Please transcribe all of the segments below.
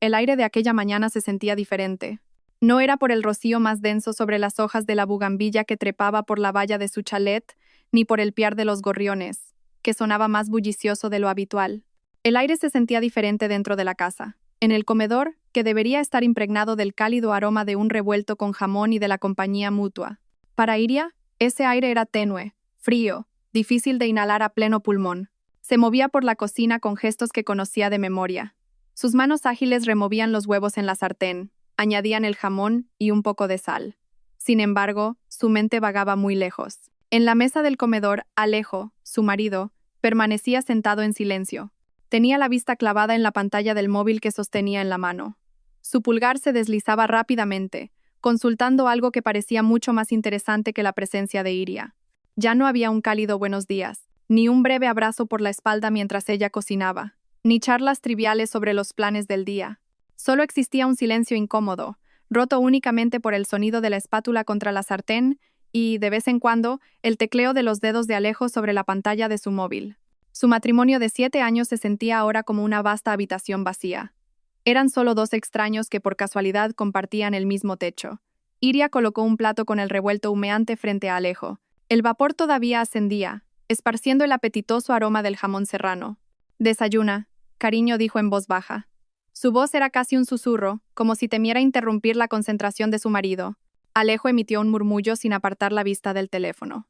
el aire de aquella mañana se sentía diferente. No era por el rocío más denso sobre las hojas de la bugambilla que trepaba por la valla de su chalet, ni por el piar de los gorriones, que sonaba más bullicioso de lo habitual. El aire se sentía diferente dentro de la casa. En el comedor, que debería estar impregnado del cálido aroma de un revuelto con jamón y de la compañía mutua. Para Iria, ese aire era tenue, frío, difícil de inhalar a pleno pulmón. Se movía por la cocina con gestos que conocía de memoria. Sus manos ágiles removían los huevos en la sartén, añadían el jamón y un poco de sal. Sin embargo, su mente vagaba muy lejos. En la mesa del comedor, Alejo, su marido, permanecía sentado en silencio. Tenía la vista clavada en la pantalla del móvil que sostenía en la mano. Su pulgar se deslizaba rápidamente, consultando algo que parecía mucho más interesante que la presencia de Iria. Ya no había un cálido buenos días, ni un breve abrazo por la espalda mientras ella cocinaba, ni charlas triviales sobre los planes del día. Solo existía un silencio incómodo, roto únicamente por el sonido de la espátula contra la sartén y, de vez en cuando, el tecleo de los dedos de Alejo sobre la pantalla de su móvil. Su matrimonio de 7 años se sentía ahora como una vasta habitación vacía. Eran solo dos extraños que por casualidad compartían el mismo techo. Iria colocó un plato con el revuelto humeante frente a Alejo. El vapor todavía ascendía, esparciendo el apetitoso aroma del jamón serrano. «Desayuna», cariño dijo en voz baja. Su voz era casi un susurro, como si temiera interrumpir la concentración de su marido. Alejo emitió un murmullo sin apartar la vista del teléfono.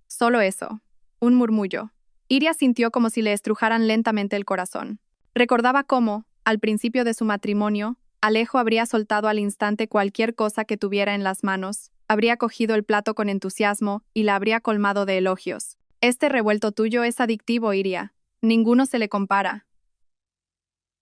Solo eso. Un murmullo. Iria sintió como si le estrujaran lentamente el corazón. Recordaba cómo, al principio de su matrimonio, Alejo habría soltado al instante cualquier cosa que tuviera en las manos, habría cogido el plato con entusiasmo y la habría colmado de elogios. «Este revuelto tuyo es adictivo, Iria. Ninguno se le compara».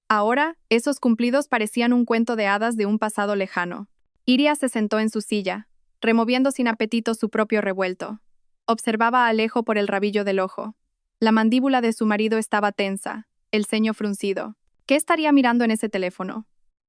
Ahora, esos cumplidos parecían un cuento de hadas de un pasado lejano. Iria se sentó en su silla, removiendo sin apetito su propio revuelto. Observaba a Alejo por el rabillo del ojo. La mandíbula de su marido estaba tensa, el ceño fruncido. ¿Qué estaría mirando en ese teléfono?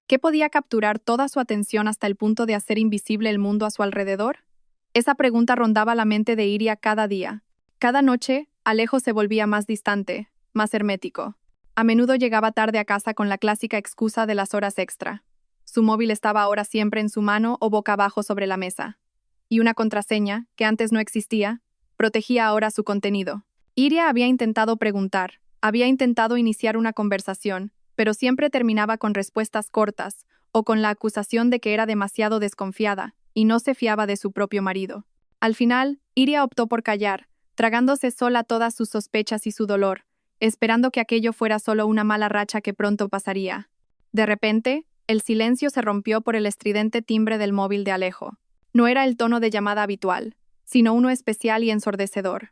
¿Qué podía capturar toda su atención hasta el punto de hacer invisible el mundo a su alrededor? Esa pregunta rondaba la mente de Iria cada día. Cada noche, Alejo se volvía más distante, más hermético. A menudo llegaba tarde a casa con la clásica excusa de las horas extra. Su móvil estaba ahora siempre en su mano o boca abajo sobre la mesa. Y una contraseña, que antes no existía, protegía ahora su contenido. Iria había intentado preguntar, había intentado iniciar una conversación, pero siempre terminaba con respuestas cortas, o con la acusación de que era demasiado desconfiada, y no se fiaba de su propio marido. Al final, Iria optó por callar, tragándose sola todas sus sospechas y su dolor, esperando que aquello fuera solo una mala racha que pronto pasaría. De repente, el silencio se rompió por el estridente timbre del móvil de Alejo. No era el tono de llamada habitual, sino uno especial y ensordecedor.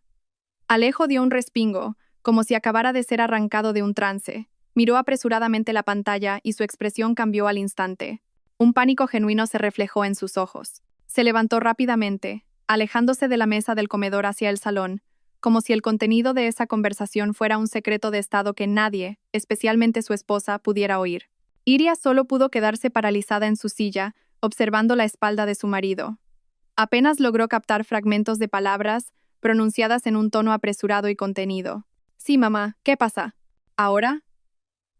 Alejo dio un respingo, como si acabara de ser arrancado de un trance. Miró apresuradamente la pantalla y su expresión cambió al instante. Un pánico genuino se reflejó en sus ojos. Se levantó rápidamente, alejándose de la mesa del comedor hacia el salón, como si el contenido de esa conversación fuera un secreto de estado que nadie, especialmente su esposa, pudiera oír. Iria solo pudo quedarse paralizada en su silla, observando la espalda de su marido. Apenas logró captar fragmentos de palabras, pronunciadas en un tono apresurado y contenido. «Sí, mamá, ¿qué pasa? ¿Ahora?»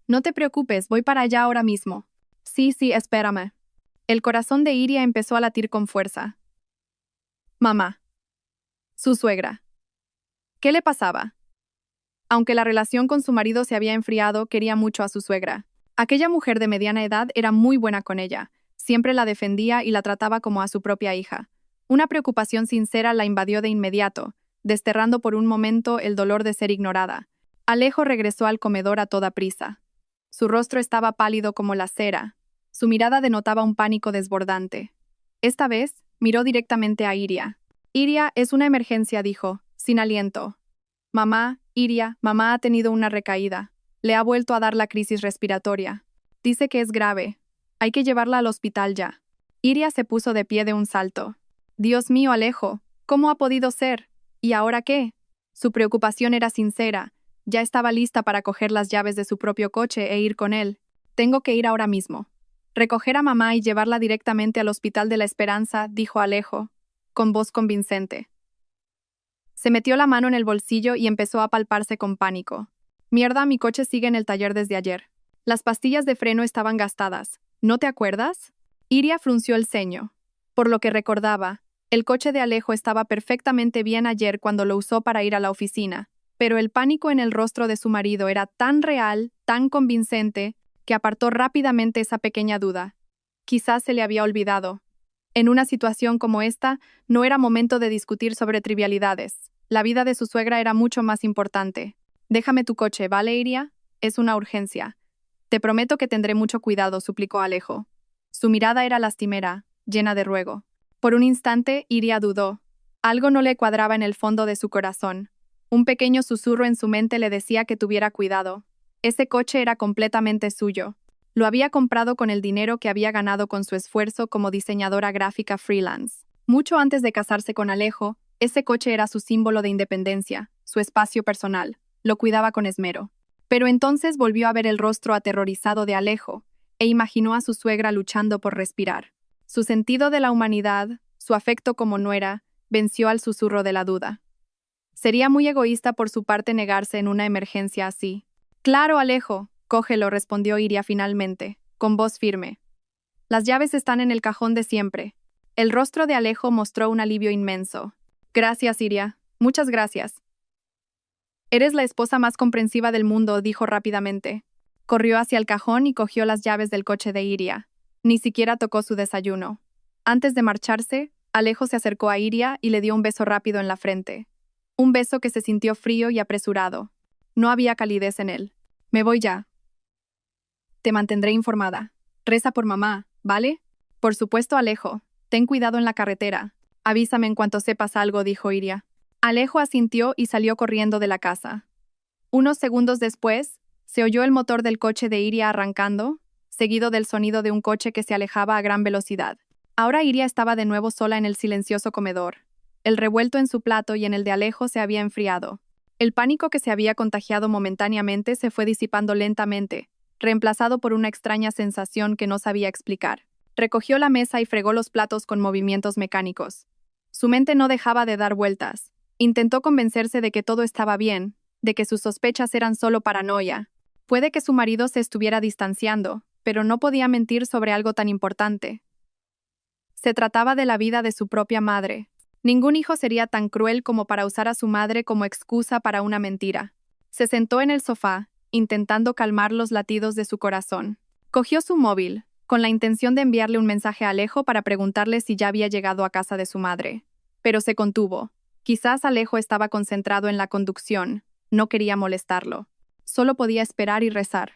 «No te preocupes, voy para allá ahora mismo». Sí, espérame». El corazón de Iria empezó a latir con fuerza. Mamá. Su suegra. ¿Qué le pasaba? Aunque la relación con su marido se había enfriado, quería mucho a su suegra. Aquella mujer de mediana edad era muy buena con ella. Siempre la defendía y la trataba como a su propia hija. Una preocupación sincera la invadió de inmediato, desterrando por un momento el dolor de ser ignorada. Alejo regresó al comedor a toda prisa. Su rostro estaba pálido como la cera. Su mirada denotaba un pánico desbordante. Esta vez, miró directamente a Iria. «Iria, es una emergencia», dijo, sin aliento. «Iria, mamá ha tenido una recaída. Le ha vuelto a dar la crisis respiratoria. Dice que es grave. Hay que llevarla al hospital ya». Iria se puso de pie de un salto. «Dios mío, Alejo, ¿cómo ha podido ser? ¿Y ahora qué?» Su preocupación era sincera. Ya estaba lista para coger las llaves de su propio coche e ir con él. «Tengo que ir ahora mismo. Recoger a mamá y llevarla directamente al Hospital de la Esperanza», dijo Alejo, con voz convincente. Se metió la mano en el bolsillo y empezó a palparse con pánico. «Mierda, mi coche sigue en el taller desde ayer. Las pastillas de freno estaban gastadas. ¿No te acuerdas? Iria frunció el ceño. Por lo que recordaba, el coche de Alejo estaba perfectamente bien ayer cuando lo usó para ir a la oficina, pero el pánico en el rostro de su marido era tan real, tan convincente, que apartó rápidamente esa pequeña duda. Quizás se le había olvidado. En una situación como esta, no era momento de discutir sobre trivialidades. La vida de su suegra era mucho más importante. Déjame tu coche, ¿vale, Iria? Es una urgencia. Te prometo que tendré mucho cuidado, suplicó Alejo. Su mirada era lastimera, llena de ruego. Por un instante, Iria dudó. Algo no le cuadraba en el fondo de su corazón. Un pequeño susurro en su mente le decía que tuviera cuidado. Ese coche era completamente suyo. Lo había comprado con el dinero que había ganado con su esfuerzo como diseñadora gráfica freelance. Mucho antes de casarse con Alejo, ese coche era su símbolo de independencia, su espacio personal. Lo cuidaba con esmero. Pero entonces volvió a ver el rostro aterrorizado de Alejo e imaginó a su suegra luchando por respirar. Su sentido de la humanidad, su afecto como nuera, venció al susurro de la duda. Sería muy egoísta por su parte negarse en una emergencia así. Claro, Alejo, cógelo, respondió Iria finalmente, con voz firme. Las llaves están en el cajón de siempre. El rostro de Alejo mostró un alivio inmenso. Gracias, Iria. Muchas gracias. Eres la esposa más comprensiva del mundo, dijo rápidamente. Corrió hacia el cajón y cogió las llaves del coche de Iria. Ni siquiera tocó su desayuno. Antes de marcharse, Alejo se acercó a Iria y le dio un beso rápido en la frente. Un beso que se sintió frío y apresurado. No había calidez en él. Me voy ya. Te mantendré informada. Reza por mamá, ¿vale? Por supuesto, Alejo. Ten cuidado en la carretera. Avísame en cuanto sepas algo, dijo Iria. Alejo asintió y salió corriendo de la casa. Unos segundos después, se oyó el motor del coche de Iria arrancando, seguido del sonido de un coche que se alejaba a gran velocidad. Ahora Iria estaba de nuevo sola en el silencioso comedor. El revuelto en su plato y en el de Alejo se había enfriado. El pánico que se había contagiado momentáneamente se fue disipando lentamente, reemplazado por una extraña sensación que no sabía explicar. Recogió la mesa y fregó los platos con movimientos mecánicos. Su mente no dejaba de dar vueltas. Intentó convencerse de que todo estaba bien, de que sus sospechas eran solo paranoia. Puede que su marido se estuviera distanciando, pero no podía mentir sobre algo tan importante. Se trataba de la vida de su propia madre. Ningún hijo sería tan cruel como para usar a su madre como excusa para una mentira. Se sentó en el sofá, intentando calmar los latidos de su corazón. Cogió su móvil, con la intención de enviarle un mensaje a Alejo para preguntarle si ya había llegado a casa de su madre. Pero se contuvo. Quizás Alejo estaba concentrado en la conducción. No quería molestarlo. Solo podía esperar y rezar.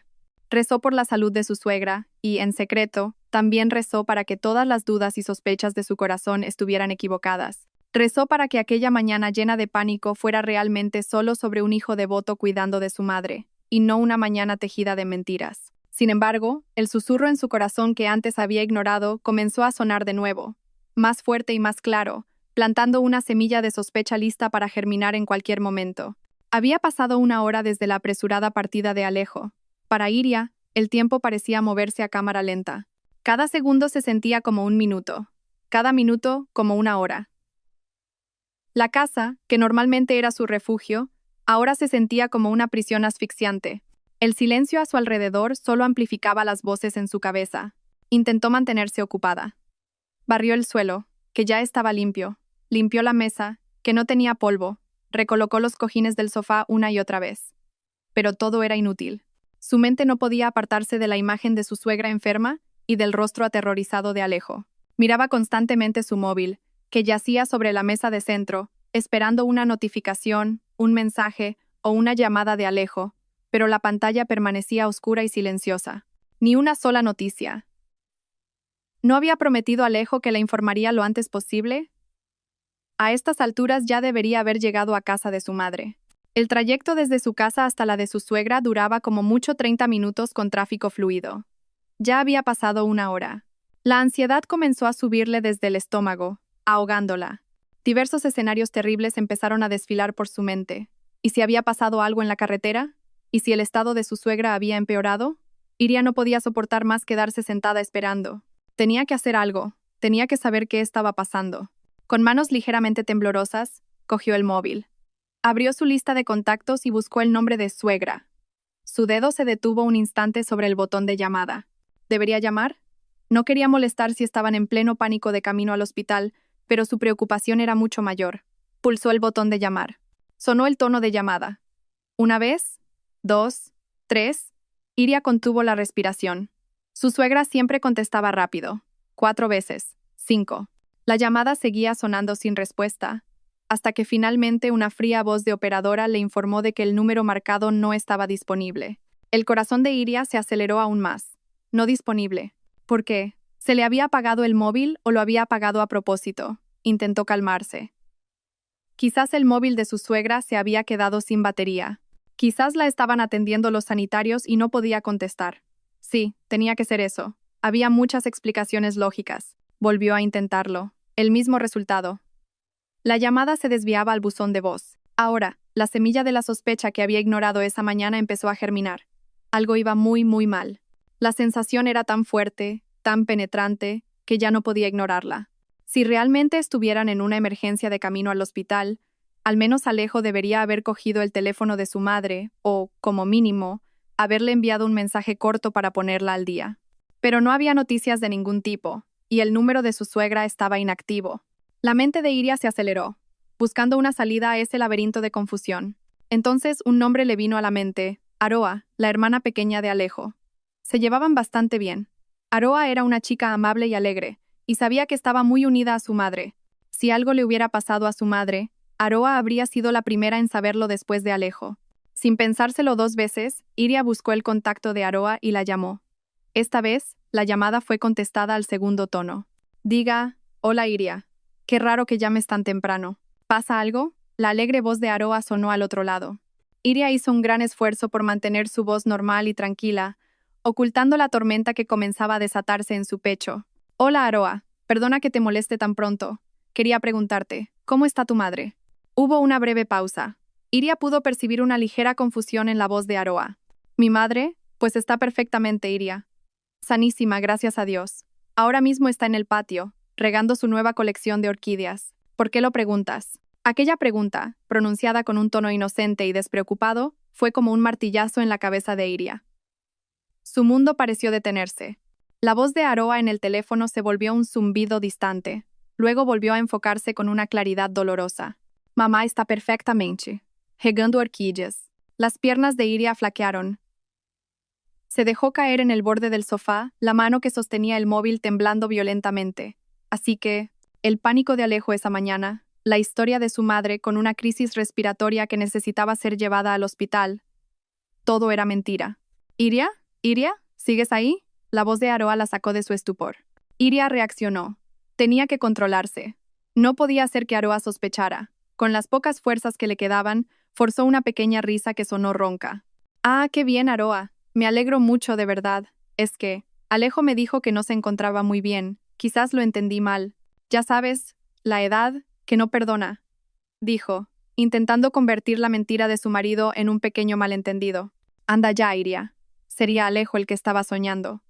Rezó por la salud de su suegra y, en secreto, también rezó para que todas las dudas y sospechas de su corazón estuvieran equivocadas. Rezó para que aquella mañana llena de pánico fuera realmente solo sobre un hijo devoto cuidando de su madre, y no una mañana tejida de mentiras. Sin embargo, el susurro en su corazón que antes había ignorado comenzó a sonar de nuevo, más fuerte y más claro, plantando una semilla de sospecha lista para germinar en cualquier momento. Había pasado una hora desde la apresurada partida de Alejo. Para Iria, el tiempo parecía moverse a cámara lenta. Cada segundo se sentía como un minuto, cada minuto como una hora. La casa, que normalmente era su refugio, ahora se sentía como una prisión asfixiante. El silencio a su alrededor solo amplificaba las voces en su cabeza. Intentó mantenerse ocupada. Barrió el suelo, que ya estaba limpio. Limpió la mesa, que no tenía polvo. Recolocó los cojines del sofá una y otra vez. Pero todo era inútil. Su mente no podía apartarse de la imagen de su suegra enferma y del rostro aterrorizado de Alejo. Miraba constantemente su móvil, que yacía sobre la mesa de centro, esperando una notificación, un mensaje o una llamada de Alejo, pero la pantalla permanecía oscura y silenciosa. Ni una sola noticia. ¿No había prometido a Alejo que la informaría lo antes posible? A estas alturas ya debería haber llegado a casa de su madre. El trayecto desde su casa hasta la de su suegra duraba como mucho 30 minutos con tráfico fluido. Ya había pasado una hora. La ansiedad comenzó a subirle desde el estómago, ahogándola. Diversos escenarios terribles empezaron a desfilar por su mente. ¿Y si había pasado algo en la carretera? ¿Y si el estado de su suegra había empeorado? Iria no podía soportar más quedarse sentada esperando. Tenía que hacer algo. Tenía que saber qué estaba pasando. Con manos ligeramente temblorosas, cogió el móvil. Abrió su lista de contactos y buscó el nombre de suegra. Su dedo se detuvo un instante sobre el botón de llamada. ¿Debería llamar? No quería molestar si estaban en pleno pánico de camino al hospital, pero su preocupación era mucho mayor. Pulsó el botón de llamar. Sonó el tono de llamada. Una vez, dos, tres. Iria contuvo la respiración. Su suegra siempre contestaba rápido. 4 veces. 5. La llamada seguía sonando sin respuesta, hasta que finalmente una fría voz de operadora le informó de que el número marcado no estaba disponible. El corazón de Iria se aceleró aún más. No disponible. ¿Por qué? ¿Se le había apagado el móvil o lo había apagado a propósito? Intentó calmarse. Quizás el móvil de su suegra se había quedado sin batería. Quizás la estaban atendiendo los sanitarios y no podía contestar. Sí, tenía que ser eso. Había muchas explicaciones lógicas. Volvió a intentarlo. El mismo resultado. La llamada se desviaba al buzón de voz. Ahora, la semilla de la sospecha que había ignorado esa mañana empezó a germinar. Algo iba muy, muy mal. La sensación era tan fuerte, tan penetrante, que ya no podía ignorarla. Si realmente estuvieran en una emergencia de camino al hospital, al menos Alejo debería haber cogido el teléfono de su madre o, como mínimo, haberle enviado un mensaje corto para ponerla al día. Pero no había noticias de ningún tipo, y el número de su suegra estaba inactivo. La mente de Iria se aceleró, buscando una salida a ese laberinto de confusión. Entonces un nombre le vino a la mente: Aroa, la hermana pequeña de Alejo. Se llevaban bastante bien. Aroa era una chica amable y alegre, y sabía que estaba muy unida a su madre. Si algo le hubiera pasado a su madre, Aroa habría sido la primera en saberlo después de Alejo. Sin pensárselo 2 veces, Iria buscó el contacto de Aroa y la llamó. Esta vez, la llamada fue contestada al segundo tono. Diga: hola Iria. Qué raro que llames tan temprano. ¿Pasa algo? La alegre voz de Aroa sonó al otro lado. Iria hizo un gran esfuerzo por mantener su voz normal y tranquila, ocultando la tormenta que comenzaba a desatarse en su pecho. Hola Aroa, perdona que te moleste tan pronto. Quería preguntarte, ¿cómo está tu madre? Hubo una breve pausa. Iria pudo percibir una ligera confusión en la voz de Aroa. ¿Mi madre? Pues está perfectamente, Iria. Sanísima, gracias a Dios. Ahora mismo está en el patio, regando su nueva colección de orquídeas. ¿Por qué lo preguntas? Aquella pregunta, pronunciada con un tono inocente y despreocupado, fue como un martillazo en la cabeza de Iria. Su mundo pareció detenerse. La voz de Aroa en el teléfono se volvió un zumbido distante. Luego volvió a enfocarse con una claridad dolorosa. Mamá está perfectamente. Regando orquídeas. Las piernas de Iria flaquearon. Se dejó caer en el borde del sofá, la mano que sostenía el móvil temblando violentamente. Así que, el pánico de Alejo esa mañana, la historia de su madre con una crisis respiratoria que necesitaba ser llevada al hospital. Todo era mentira. ¿Iria? ¿Iria? ¿Sigues ahí? La voz de Aroa la sacó de su estupor. Iria reaccionó. Tenía que controlarse. No podía hacer que Aroa sospechara. Con las pocas fuerzas que le quedaban, forzó una pequeña risa que sonó ronca. Ah, qué bien, Aroa. Me alegro mucho, de verdad. Es que, Alejo me dijo que no se encontraba muy bien. Quizás lo entendí mal. Ya sabes, la edad, que no perdona, dijo, intentando convertir la mentira de su marido en un pequeño malentendido. Anda ya, Iria. Sería Alejo el que estaba soñando.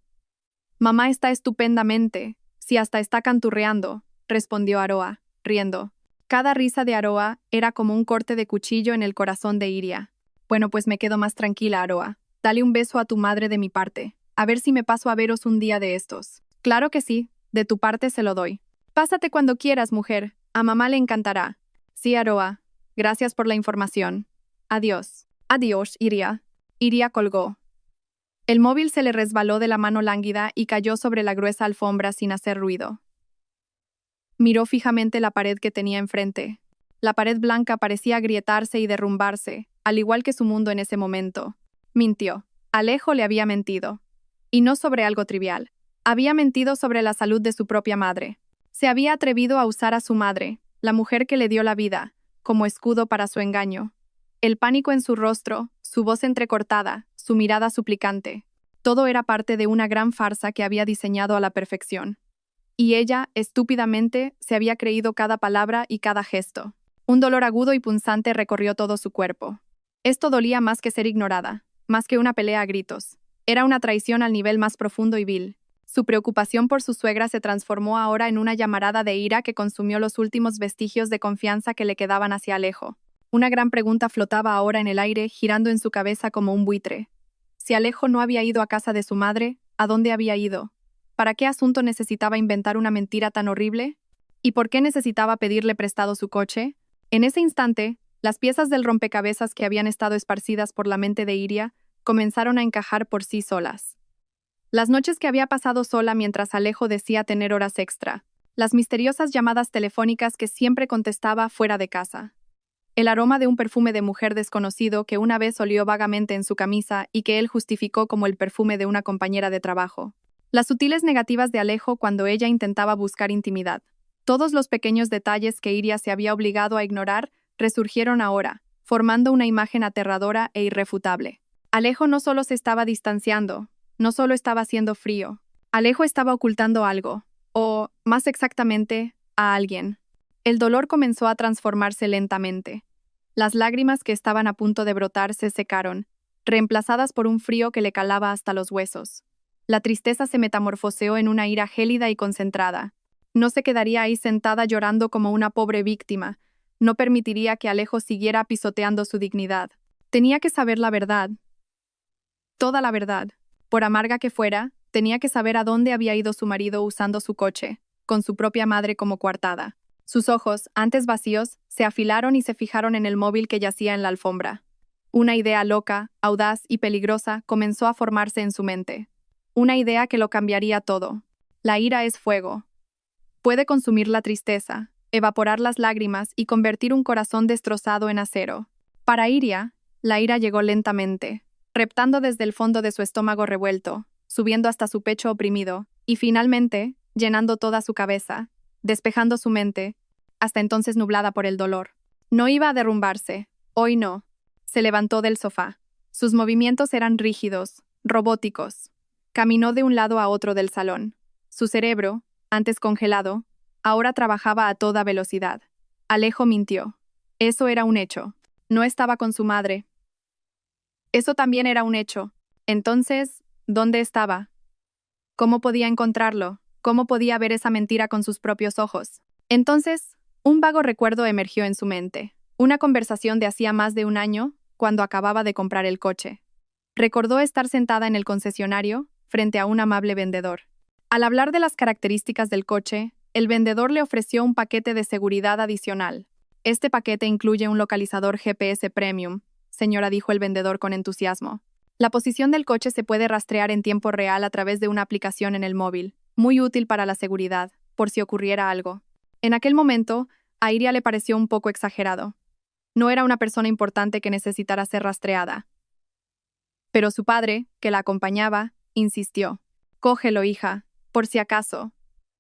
Mamá está estupendamente, si hasta está canturreando, respondió Aroa, riendo. Cada risa de Aroa era como un corte de cuchillo en el corazón de Iria. Bueno, pues me quedo más tranquila, Aroa. Dale un beso a tu madre de mi parte. A ver si me paso a veros un día de estos. Claro que sí, de tu parte se lo doy. Pásate cuando quieras, mujer. A mamá le encantará. Sí, Aroa. Gracias por la información. Adiós. Adiós, Iria. Iria colgó. El móvil se le resbaló de la mano lánguida y cayó sobre la gruesa alfombra sin hacer ruido. Miró fijamente la pared que tenía enfrente. La pared blanca parecía agrietarse y derrumbarse, al igual que su mundo en ese momento. Mintió. Alejo le había mentido. Y no sobre algo trivial. Había mentido sobre la salud de su propia madre. Se había atrevido a usar a su madre, la mujer que le dio la vida, como escudo para su engaño. El pánico en su rostro, su voz entrecortada, su mirada suplicante. Todo era parte de una gran farsa que había diseñado a la perfección. Y ella, estúpidamente, se había creído cada palabra y cada gesto. Un dolor agudo y punzante recorrió todo su cuerpo. Esto dolía más que ser ignorada, más que una pelea a gritos. Era una traición al nivel más profundo y vil. Su preocupación por su suegra se transformó ahora en una llamarada de ira que consumió los últimos vestigios de confianza que le quedaban hacia Alejo. Una gran pregunta flotaba ahora en el aire, girando en su cabeza como un buitre. Si Alejo no había ido a casa de su madre, ¿a dónde había ido? ¿Para qué asunto necesitaba inventar una mentira tan horrible? ¿Y por qué necesitaba pedirle prestado su coche? En ese instante, las piezas del rompecabezas que habían estado esparcidas por la mente de Iria comenzaron a encajar por sí solas. Las noches que había pasado sola mientras Alejo decía tener horas extra, las misteriosas llamadas telefónicas que siempre contestaba fuera de casa, el aroma de un perfume de mujer desconocido que una vez olió vagamente en su camisa y que él justificó como el perfume de una compañera de trabajo, las sutiles negativas de Alejo cuando ella intentaba buscar intimidad. Todos los pequeños detalles que Iria se había obligado a ignorar resurgieron ahora, formando una imagen aterradora e irrefutable. Alejo no solo se estaba distanciando, no solo estaba haciendo frío. Alejo estaba ocultando algo, o, más exactamente, a alguien. El dolor comenzó a transformarse lentamente. Las lágrimas que estaban a punto de brotar se secaron, reemplazadas por un frío que le calaba hasta los huesos. La tristeza se metamorfoseó en una ira gélida y concentrada. No se quedaría ahí sentada llorando como una pobre víctima. No permitiría que Alejo siguiera pisoteando su dignidad. Tenía que saber la verdad. Toda la verdad. Por amarga que fuera, tenía que saber a dónde había ido su marido usando su coche, con su propia madre como coartada. Sus ojos, antes vacíos, se afilaron y se fijaron en el móvil que yacía en la alfombra. Una idea loca, audaz y peligrosa comenzó a formarse en su mente. Una idea que lo cambiaría todo. La ira es fuego. Puede consumir la tristeza, evaporar las lágrimas y convertir un corazón destrozado en acero. Para Iria, la ira llegó lentamente, reptando desde el fondo de su estómago revuelto, subiendo hasta su pecho oprimido, y finalmente, llenando toda su cabeza, despejando su mente, hasta entonces nublada por el dolor. No iba a derrumbarse, hoy no. Se levantó del sofá. Sus movimientos eran rígidos, robóticos. Caminó de un lado a otro del salón. Su cerebro, antes congelado, ahora trabajaba a toda velocidad. Alejo mintió. Eso era un hecho. No estaba con su madre. Eso también era un hecho. Entonces, ¿dónde estaba? ¿Cómo podía encontrarlo? ¿Cómo podía ver esa mentira con sus propios ojos? Entonces, un vago recuerdo emergió en su mente. Una conversación de hacía más de un año, cuando acababa de comprar el coche. Recordó estar sentada en el concesionario, frente a un amable vendedor. Al hablar de las características del coche, el vendedor le ofreció un paquete de seguridad adicional. Este paquete incluye un localizador GPS Premium, señora, dijo el vendedor con entusiasmo. La posición del coche se puede rastrear en tiempo real a través de una aplicación en el móvil, muy útil para la seguridad, por si ocurriera algo. En aquel momento, a Iria le pareció un poco exagerado. No era una persona importante que necesitara ser rastreada. Pero su padre, que la acompañaba, insistió. «Cógelo, hija, por si acaso».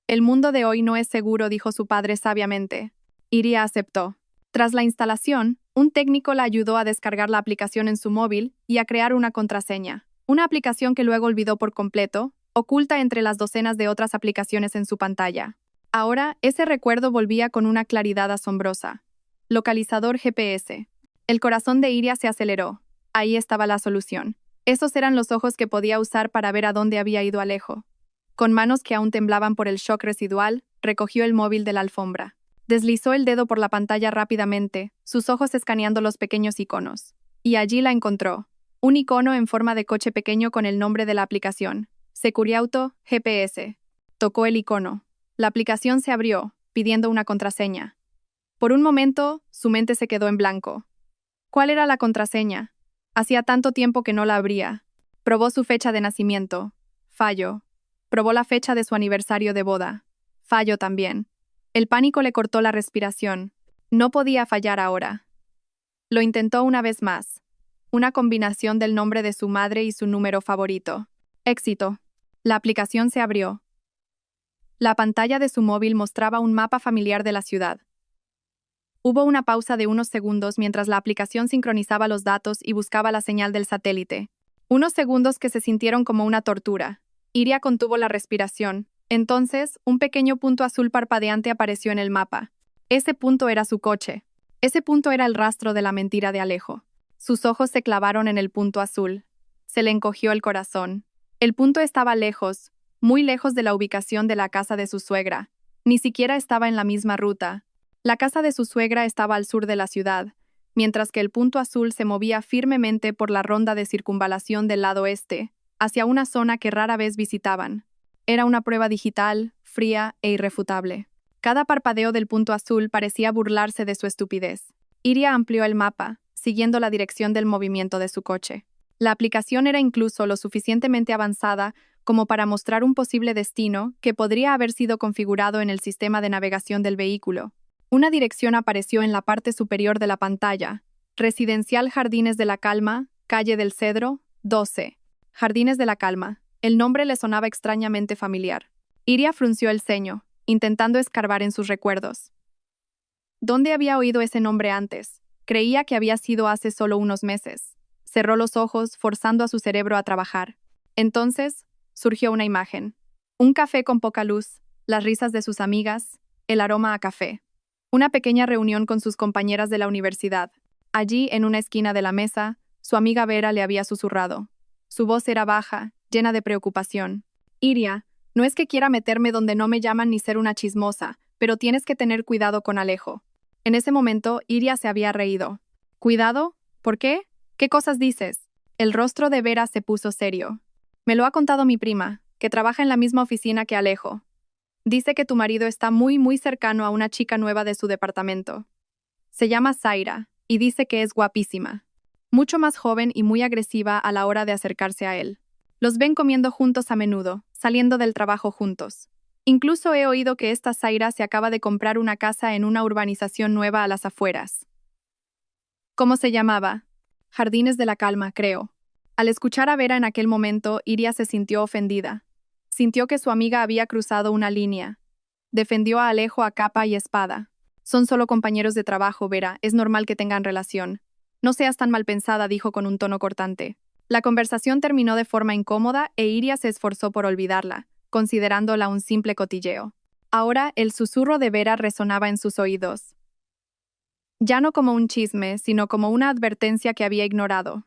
«El mundo de hoy no es seguro», dijo su padre sabiamente. Iria aceptó. Tras la instalación, un técnico la ayudó a descargar la aplicación en su móvil y a crear una contraseña. Una aplicación que luego olvidó por completo, oculta entre las docenas de otras aplicaciones en su pantalla. Ahora, ese recuerdo volvía con una claridad asombrosa. Localizador GPS. El corazón de Iria se aceleró. Ahí estaba la solución. Esos eran los ojos que podía usar para ver a dónde había ido Alejo. Con manos que aún temblaban por el shock residual, recogió el móvil de la alfombra. Deslizó el dedo por la pantalla rápidamente, sus ojos escaneando los pequeños iconos. Y allí la encontró. Un icono en forma de coche pequeño con el nombre de la aplicación. Securiauto GPS. Tocó el icono. La aplicación se abrió, pidiendo una contraseña. Por un momento, su mente se quedó en blanco. ¿Cuál era la contraseña? Hacía tanto tiempo que no la abría. Probó su fecha de nacimiento. Fallo. Probó la fecha de su aniversario de boda. Fallo también. El pánico le cortó la respiración. No podía fallar ahora. Lo intentó una vez más. Una combinación del nombre de su madre y su número favorito. Éxito. La aplicación se abrió. La pantalla de su móvil mostraba un mapa familiar de la ciudad. Hubo una pausa de unos segundos mientras la aplicación sincronizaba los datos y buscaba la señal del satélite. Unos segundos que se sintieron como una tortura. Iria contuvo la respiración. Entonces, un pequeño punto azul parpadeante apareció en el mapa. Ese punto era su coche. Ese punto era el rastro de la mentira de Alejo. Sus ojos se clavaron en el punto azul. Se le encogió el corazón. El punto estaba lejos, muy lejos de la ubicación de la casa de su suegra. Ni siquiera estaba en la misma ruta. La casa de su suegra estaba al sur de la ciudad, mientras que el punto azul se movía firmemente por la ronda de circunvalación del lado este, hacia una zona que rara vez visitaban. Era una prueba digital, fría e irrefutable. Cada parpadeo del punto azul parecía burlarse de su estupidez. Iria amplió el mapa, siguiendo la dirección del movimiento de su coche. La aplicación era incluso lo suficientemente avanzada como para mostrar un posible destino que podría haber sido configurado en el sistema de navegación del vehículo. Una dirección apareció en la parte superior de la pantalla. Residencial Jardines de la Calma, Calle del Cedro, 12. Jardines de la Calma. El nombre le sonaba extrañamente familiar. Iria frunció el ceño, intentando escarbar en sus recuerdos. ¿Dónde había oído ese nombre antes? Creía que había sido hace solo unos meses. Cerró los ojos, forzando a su cerebro a trabajar. Entonces, surgió una imagen. Un café con poca luz, las risas de sus amigas, el aroma a café. Una pequeña reunión con sus compañeras de la universidad. Allí, en una esquina de la mesa, su amiga Vera le había susurrado. Su voz era baja, llena de preocupación. Iria, no es que quiera meterme donde no me llaman ni ser una chismosa, pero tienes que tener cuidado con Alejo. En ese momento, Iria se había reído. ¿Cuidado? ¿Por qué? ¿Qué cosas dices? El rostro de Vera se puso serio. Me lo ha contado mi prima, que trabaja en la misma oficina que Alejo. Dice que tu marido está muy cercano a una chica nueva de su departamento. Se llama Zaira, y dice que es guapísima. Mucho más joven y muy agresiva a la hora de acercarse a él. Los ven comiendo juntos a menudo, saliendo del trabajo juntos. Incluso he oído que esta Zaira se acaba de comprar una casa en una urbanización nueva a las afueras. ¿Cómo se llamaba? Jardines de la Calma, creo. Al escuchar a Vera en aquel momento, Iria se sintió ofendida. Sintió que su amiga había cruzado una línea. Defendió a Alejo a capa y espada. Son solo compañeros de trabajo, Vera, es normal que tengan relación. No seas tan mal pensada, dijo con un tono cortante. La conversación terminó de forma incómoda e Iria se esforzó por olvidarla, considerándola un simple cotilleo. Ahora el susurro de Vera resonaba en sus oídos. Ya no como un chisme, sino como una advertencia que había ignorado.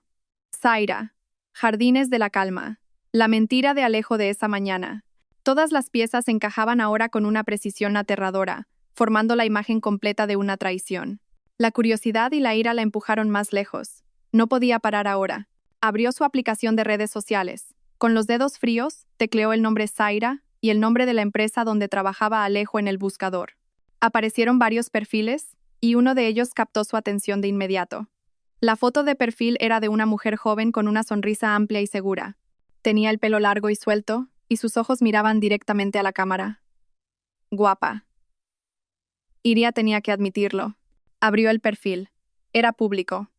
Zaira. Jardines de la Calma. La mentira de Alejo de esa mañana. Todas las piezas encajaban ahora con una precisión aterradora, formando la imagen completa de una traición. La curiosidad y la ira la empujaron más lejos. No podía parar ahora. Abrió su aplicación de redes sociales. Con los dedos fríos, tecleó el nombre Zaira y el nombre de la empresa donde trabajaba Alejo en el buscador. Aparecieron varios perfiles, y uno de ellos captó su atención de inmediato. La foto de perfil era de una mujer joven con una sonrisa amplia y segura. Tenía el pelo largo y suelto, y sus ojos miraban directamente a la cámara. Guapa. Iria tenía que admitirlo. Abrió el perfil. Era público.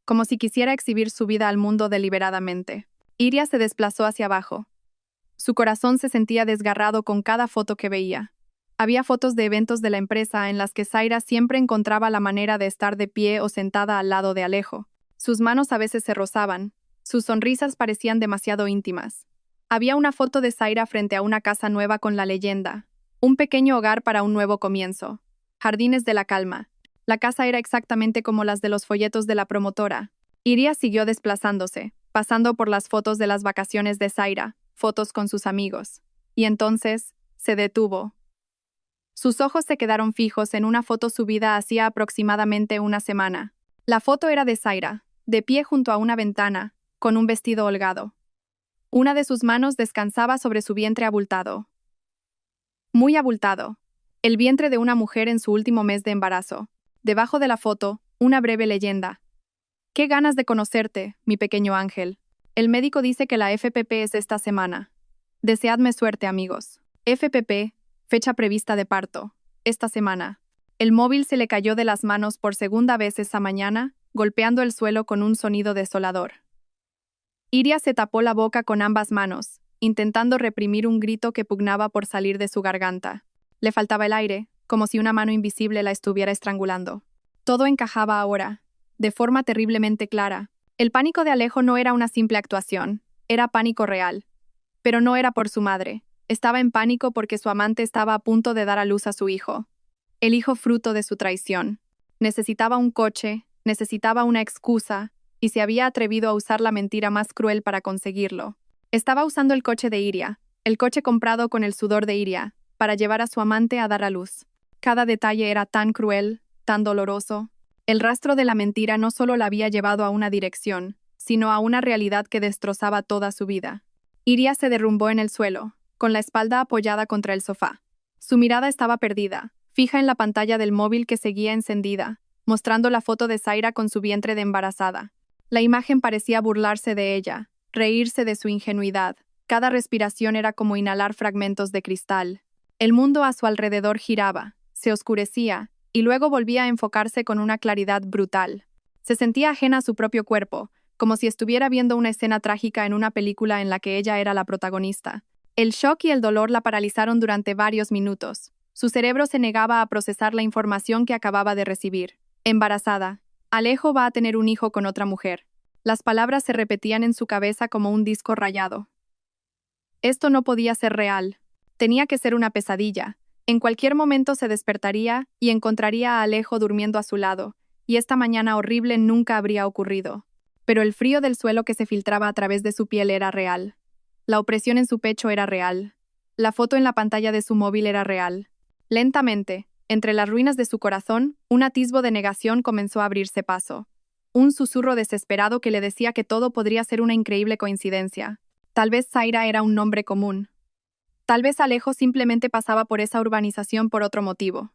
Como si quisiera exhibir su vida al mundo deliberadamente. Iria se desplazó hacia abajo. Su corazón se sentía desgarrado con cada foto que veía. Había fotos de eventos de la empresa en las que Zaira siempre encontraba la manera de estar de pie o sentada al lado de Alejo. Sus manos a veces se rozaban. Sus sonrisas parecían demasiado íntimas. Había una foto de Zaira frente a una casa nueva con la leyenda: un pequeño hogar para un nuevo comienzo. Jardines de la Calma. La casa era exactamente como las de los folletos de la promotora. Iria siguió desplazándose, pasando por las fotos de las vacaciones de Zaira, fotos con sus amigos. Y entonces, se detuvo. Sus ojos se quedaron fijos en una foto subida hacía aproximadamente una semana. La foto era de Zaira, de pie junto a una ventana, con un vestido holgado. Una de sus manos descansaba sobre su vientre abultado. Muy abultado. El vientre de una mujer en su último mes de embarazo. Debajo de la foto, una breve leyenda. «Qué ganas de conocerte, mi pequeño ángel. El médico dice que la FPP es esta semana. Deseadme suerte, amigos. FPP, fecha prevista de parto. Esta semana». El móvil se le cayó de las manos por segunda vez esa mañana, golpeando el suelo con un sonido desolador. Iria se tapó la boca con ambas manos, intentando reprimir un grito que pugnaba por salir de su garganta. Le faltaba el aire, como si una mano invisible la estuviera estrangulando. Todo encajaba ahora, de forma terriblemente clara. El pánico de Alejo no era una simple actuación, era pánico real. Pero no era por su madre. Estaba en pánico porque su amante estaba a punto de dar a luz a su hijo. El hijo fruto de su traición. Necesitaba un coche, necesitaba una excusa, y se había atrevido a usar la mentira más cruel para conseguirlo. Estaba usando el coche de Iria, el coche comprado con el sudor de Iria, para llevar a su amante a dar a luz. Cada detalle era tan cruel, tan doloroso. El rastro de la mentira no solo la había llevado a una dirección, sino a una realidad que destrozaba toda su vida. Iria se derrumbó en el suelo, con la espalda apoyada contra el sofá. Su mirada estaba perdida, fija en la pantalla del móvil que seguía encendida, mostrando la foto de Zaira con su vientre de embarazada. La imagen parecía burlarse de ella, reírse de su ingenuidad. Cada respiración era como inhalar fragmentos de cristal. El mundo a su alrededor giraba, se oscurecía, y luego volvía a enfocarse con una claridad brutal. Se sentía ajena a su propio cuerpo, como si estuviera viendo una escena trágica en una película en la que ella era la protagonista. El shock y el dolor la paralizaron durante varios minutos. Su cerebro se negaba a procesar la información que acababa de recibir. Embarazada. Alejo va a tener un hijo con otra mujer. Las palabras se repetían en su cabeza como un disco rayado. Esto no podía ser real. Tenía que ser una pesadilla. En cualquier momento se despertaría y encontraría a Alejo durmiendo a su lado, y esta mañana horrible nunca habría ocurrido. Pero el frío del suelo que se filtraba a través de su piel era real. La opresión en su pecho era real. La foto en la pantalla de su móvil era real. Lentamente, entre las ruinas de su corazón, un atisbo de negación comenzó a abrirse paso. Un susurro desesperado que le decía que todo podría ser una increíble coincidencia. Tal vez Zaira era un nombre común. Tal vez Alejo simplemente pasaba por esa urbanización por otro motivo.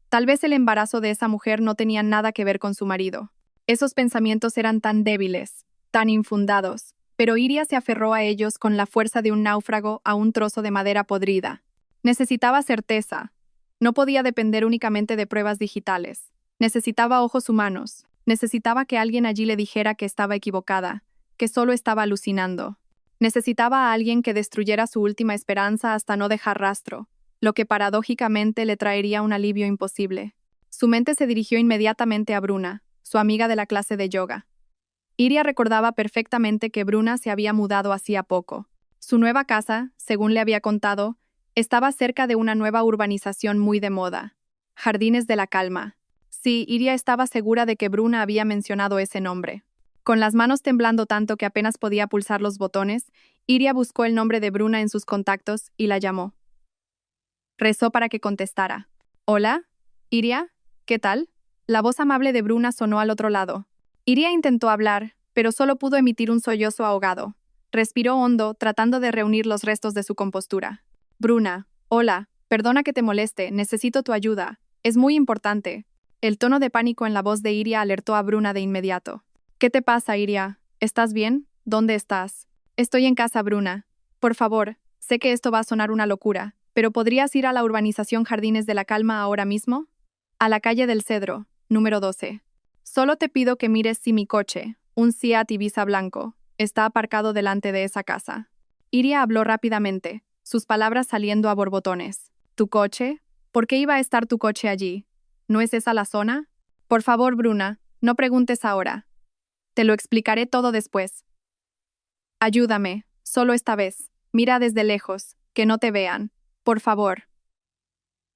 Tal vez el embarazo de esa mujer no tenía nada que ver con su marido. Esos pensamientos eran tan débiles, tan infundados, pero Iria se aferró a ellos con la fuerza de un náufrago a un trozo de madera podrida. Necesitaba certeza. No podía depender únicamente de pruebas digitales. Necesitaba ojos humanos. Necesitaba que alguien allí le dijera que estaba equivocada, que solo estaba alucinando. Necesitaba a alguien que destruyera su última esperanza hasta no dejar rastro, lo que paradójicamente le traería un alivio imposible. Su mente se dirigió inmediatamente a Bruna, su amiga de la clase de yoga. Iria recordaba perfectamente que Bruna se había mudado hacía poco. Su nueva casa, según le había contado, estaba cerca de una nueva urbanización muy de moda. Jardines de la Calma. Sí, Iria estaba segura de que Bruna había mencionado ese nombre. Con las manos temblando tanto que apenas podía pulsar los botones, Iria buscó el nombre de Bruna en sus contactos y la llamó. Rezó para que contestara. «Hola, Iria, ¿qué tal?» La voz amable de Bruna sonó al otro lado. Iria intentó hablar, pero solo pudo emitir un sollozo ahogado. Respiró hondo, tratando de reunir los restos de su compostura. «Bruna, hola, perdona que te moleste, necesito tu ayuda. Es muy importante». El tono de pánico en la voz de Iria alertó a Bruna de inmediato. «¿Qué te pasa, Iria? ¿Estás bien? ¿Dónde estás?» «Estoy en casa, Bruna. Por favor, sé que esto va a sonar una locura, pero ¿podrías ir a la urbanización Jardines de la Calma ahora mismo?» «A la calle del Cedro, número 12. Solo te pido que mires si mi coche, un Seat Ibiza blanco, está aparcado delante de esa casa». Iria habló rápidamente, sus palabras saliendo a borbotones. «¿Tu coche? ¿Por qué iba a estar tu coche allí? ¿No es esa la zona?» «Por favor, Bruna, no preguntes ahora. Te lo explicaré todo después. Ayúdame, solo esta vez. Mira desde lejos, que no te vean. Por favor».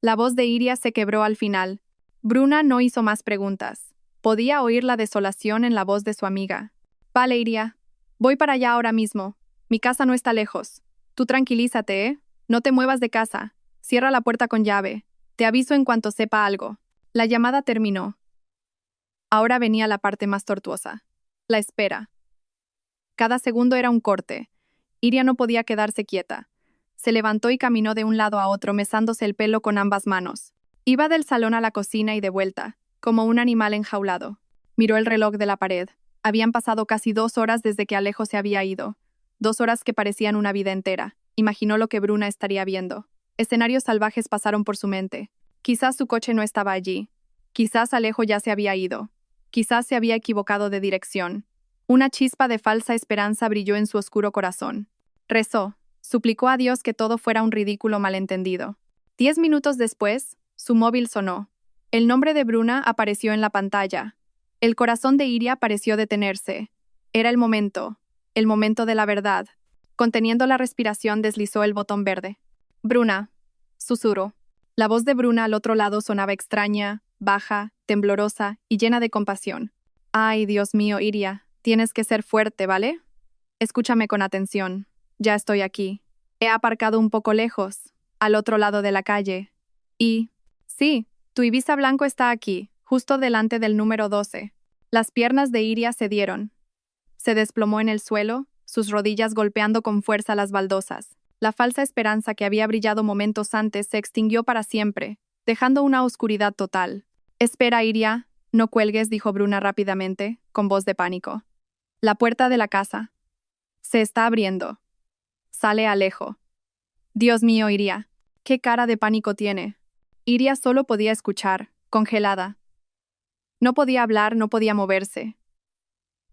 La voz de Iria se quebró al final. Bruna no hizo más preguntas. Podía oír la desolación en la voz de su amiga. «Vale, Iria. Voy para allá ahora mismo. Mi casa no está lejos. Tú tranquilízate, ¿eh? No te muevas de casa. Cierra la puerta con llave. Te aviso en cuanto sepa algo». La llamada terminó. Ahora venía la parte más tortuosa. La espera. Cada segundo era un corte. Iria no podía quedarse quieta. Se levantó y caminó de un lado a otro mesándose el pelo con ambas manos. Iba del salón a la cocina y de vuelta, como un animal enjaulado. Miró el reloj de la pared. Habían pasado casi 2 horas desde que Alejo se había ido. 2 horas que parecían una vida entera. Imaginó lo que Bruna estaría viendo. Escenarios salvajes pasaron por su mente. Quizás su coche no estaba allí. Quizás Alejo ya se había ido. Quizás se había equivocado de dirección. Una chispa de falsa esperanza brilló en su oscuro corazón. Rezó. Suplicó a Dios que todo fuera un ridículo malentendido. 10 minutos después, su móvil sonó. El nombre de Bruna apareció en la pantalla. El corazón de Iria pareció detenerse. Era el momento de la verdad. Conteniendo la respiración, deslizó el botón verde. «Bruna», susurró. La voz de Bruna al otro lado sonaba extraña, baja, temblorosa y llena de compasión. «Ay, Dios mío, Iria, tienes que ser fuerte, ¿vale? Escúchame con atención. Ya estoy aquí. He aparcado un poco lejos, al otro lado de la calle. Y, sí, tu Ibiza blanco está aquí, justo delante del número 12. Las piernas de Iria cedieron. Se desplomó en el suelo, sus rodillas golpeando con fuerza las baldosas. La falsa esperanza que había brillado momentos antes se extinguió para siempre, dejando una oscuridad total. «Espera, Iria, no cuelgues», dijo Bruna rápidamente, con voz de pánico. La puerta de la casa. Se está abriendo. Sale Alejo. Dios mío, Iria. ¿Qué cara de pánico tiene? Iria solo podía escuchar, congelada. No podía hablar, no podía moverse.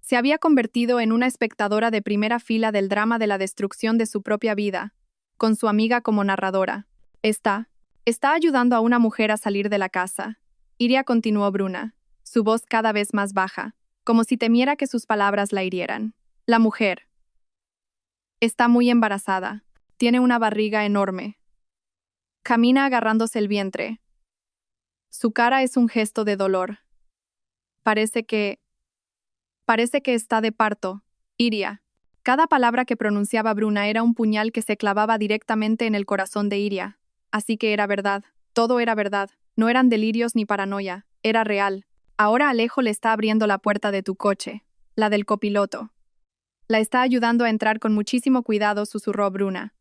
Se había convertido en una espectadora de primera fila del drama de la destrucción de su propia vida, con su amiga como narradora. Está ayudando a una mujer a salir de la casa. Iria, continuó Bruna, su voz cada vez más baja, como si temiera que sus palabras la hirieran. La mujer. Está muy embarazada. Tiene una barriga enorme. Camina agarrándose el vientre. Su cara es un gesto de dolor. Parece que está de parto. Iria. Cada palabra que pronunciaba Bruna era un puñal que se clavaba directamente en el corazón de Iria. Así que era verdad. Todo era verdad. No eran delirios ni paranoia. Era real. Ahora Alejo le está abriendo la puerta de tu coche. La del copiloto. La está ayudando a entrar con muchísimo cuidado, susurró Bruna.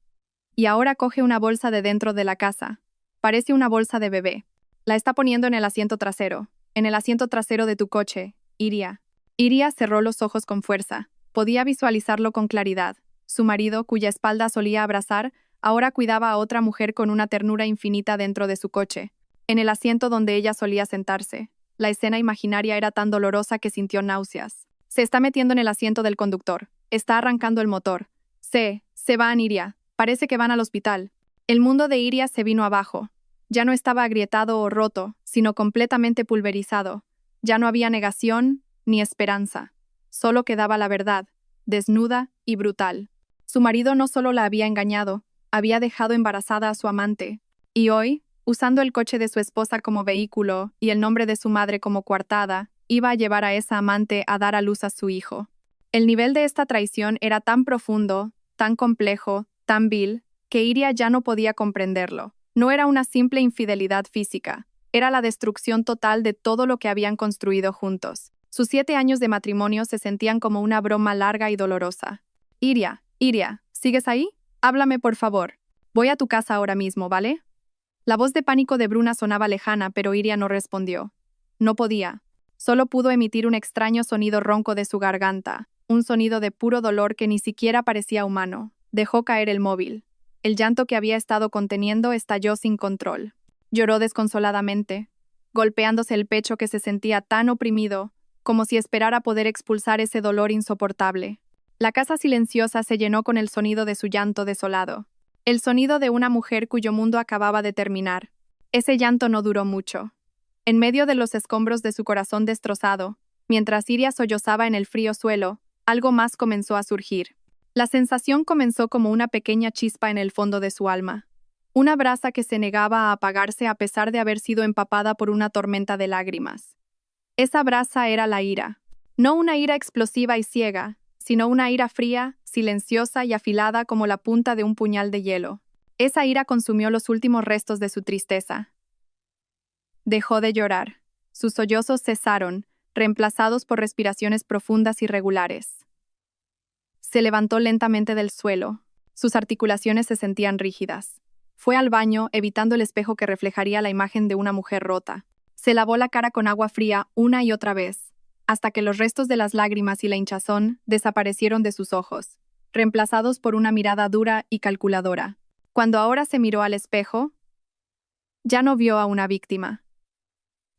Y ahora coge una bolsa de dentro de la casa. Parece una bolsa de bebé. La está poniendo en el asiento trasero. En el asiento trasero de tu coche, Iria. Iria cerró los ojos con fuerza. Podía visualizarlo con claridad. Su marido, cuya espalda solía abrazar, ahora cuidaba a otra mujer con una ternura infinita dentro de su coche, en el asiento donde ella solía sentarse. La escena imaginaria era tan dolorosa que sintió náuseas. Se está metiendo en el asiento del conductor. Está arrancando el motor. Se van, Iria. Parece que van al hospital. El mundo de Iria se vino abajo. Ya no estaba agrietado o roto, sino completamente pulverizado. Ya no había negación ni esperanza. Solo quedaba la verdad, desnuda y brutal. Su marido no solo la había engañado, había dejado embarazada a su amante. Y hoy, usando el coche de su esposa como vehículo y el nombre de su madre como coartada, iba a llevar a esa amante a dar a luz a su hijo. El nivel de esta traición era tan profundo, tan complejo, tan vil, que Iria ya no podía comprenderlo. No era una simple infidelidad física, era la destrucción total de todo lo que habían construido juntos. Sus 7 años de matrimonio se sentían como una broma larga y dolorosa. Iria, ¿sigues ahí? Háblame, por favor. Voy a tu casa ahora mismo, ¿vale? La voz de pánico de Bruna sonaba lejana, pero Iria no respondió. No podía. Solo pudo emitir un extraño sonido ronco de su garganta, un sonido de puro dolor que ni siquiera parecía humano. Dejó caer el móvil. El llanto que había estado conteniendo estalló sin control. Lloró desconsoladamente, golpeándose el pecho que se sentía tan oprimido, como si esperara poder expulsar ese dolor insoportable. La casa silenciosa se llenó con el sonido de su llanto desolado. El sonido de una mujer cuyo mundo acababa de terminar. Ese llanto no duró mucho. En medio de los escombros de su corazón destrozado, mientras Iria sollozaba en el frío suelo, algo más comenzó a surgir. La sensación comenzó como una pequeña chispa en el fondo de su alma. Una brasa que se negaba a apagarse a pesar de haber sido empapada por una tormenta de lágrimas. Esa brasa era la ira. No una ira explosiva y ciega, sino una ira fría, silenciosa y afilada como la punta de un puñal de hielo. Esa ira consumió los últimos restos de su tristeza. Dejó de llorar. Sus sollozos cesaron, reemplazados por respiraciones profundas y regulares. Se levantó lentamente del suelo. Sus articulaciones se sentían rígidas. Fue al baño, evitando el espejo que reflejaría la imagen de una mujer rota. Se lavó la cara con agua fría una y otra vez, hasta que los restos de las lágrimas y la hinchazón desaparecieron de sus ojos, reemplazados por una mirada dura y calculadora. Cuando ahora se miró al espejo, ya no vio a una víctima.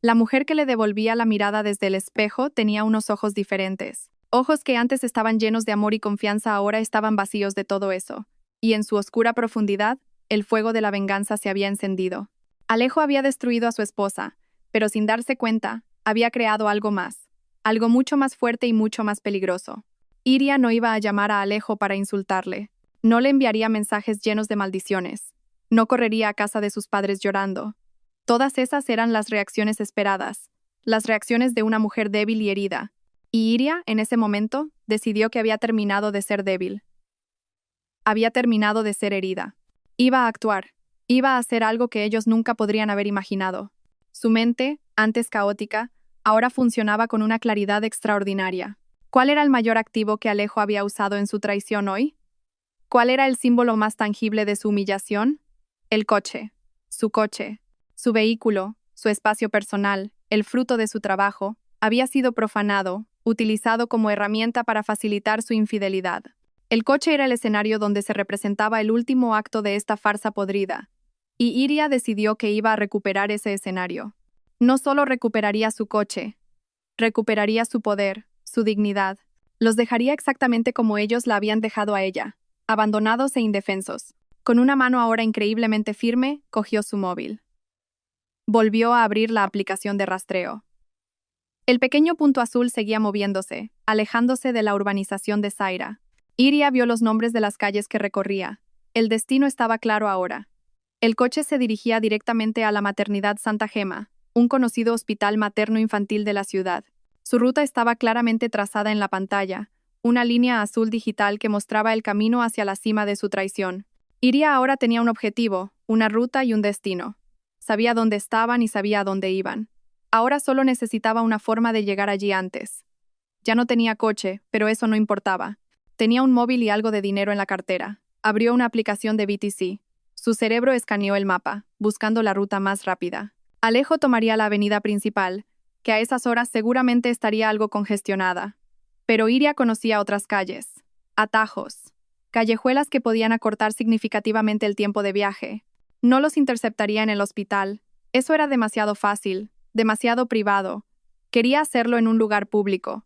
La mujer que le devolvía la mirada desde el espejo tenía unos ojos diferentes. Ojos que antes estaban llenos de amor y confianza ahora estaban vacíos de todo eso, y en su oscura profundidad, el fuego de la venganza se había encendido. Alejo había destruido a su esposa, pero sin darse cuenta, había creado algo más, algo mucho más fuerte y mucho más peligroso. Iria no iba a llamar a Alejo para insultarle, no le enviaría mensajes llenos de maldiciones, no correría a casa de sus padres llorando. Todas esas eran las reacciones esperadas, las reacciones de una mujer débil y herida. Y Iria, en ese momento, decidió que había terminado de ser débil. Había terminado de ser herida. Iba a actuar. Iba a hacer algo que ellos nunca podrían haber imaginado. Su mente, antes caótica, ahora funcionaba con una claridad extraordinaria. ¿Cuál era el mayor activo que Alejo había usado en su traición hoy? ¿Cuál era el símbolo más tangible de su humillación? El coche. Su vehículo, su espacio personal, el fruto de su trabajo, había sido profanado, utilizado como herramienta para facilitar su infidelidad. El coche era el escenario donde se representaba el último acto de esta farsa podrida, y Iria decidió que iba a recuperar ese escenario. No solo recuperaría su coche, recuperaría su poder, su dignidad. Los dejaría exactamente como ellos la habían dejado a ella, abandonados e indefensos. Con una mano ahora increíblemente firme, cogió su móvil. Volvió a abrir la aplicación de rastreo. El pequeño punto azul seguía moviéndose, alejándose de la urbanización de Zaira. Iria vio los nombres de las calles que recorría. El destino estaba claro ahora. El coche se dirigía directamente a la Maternidad Santa Gema, un conocido hospital materno-infantil de la ciudad. Su ruta estaba claramente trazada en la pantalla, una línea azul digital que mostraba el camino hacia la cima de su traición. Iria ahora tenía un objetivo, una ruta y un destino. Sabía dónde estaban y sabía a dónde iban. Ahora solo necesitaba una forma de llegar allí antes. Ya no tenía coche, pero eso no importaba. Tenía un móvil y algo de dinero en la cartera. Abrió una aplicación de BTC. Su cerebro escaneó el mapa, buscando la ruta más rápida. Alejo tomaría la avenida principal, que a esas horas seguramente estaría algo congestionada. Pero Iria conocía otras calles, atajos, callejuelas que podían acortar significativamente el tiempo de viaje. No los interceptaría en el hospital. Eso era demasiado fácil, demasiado privado. Quería hacerlo en un lugar público.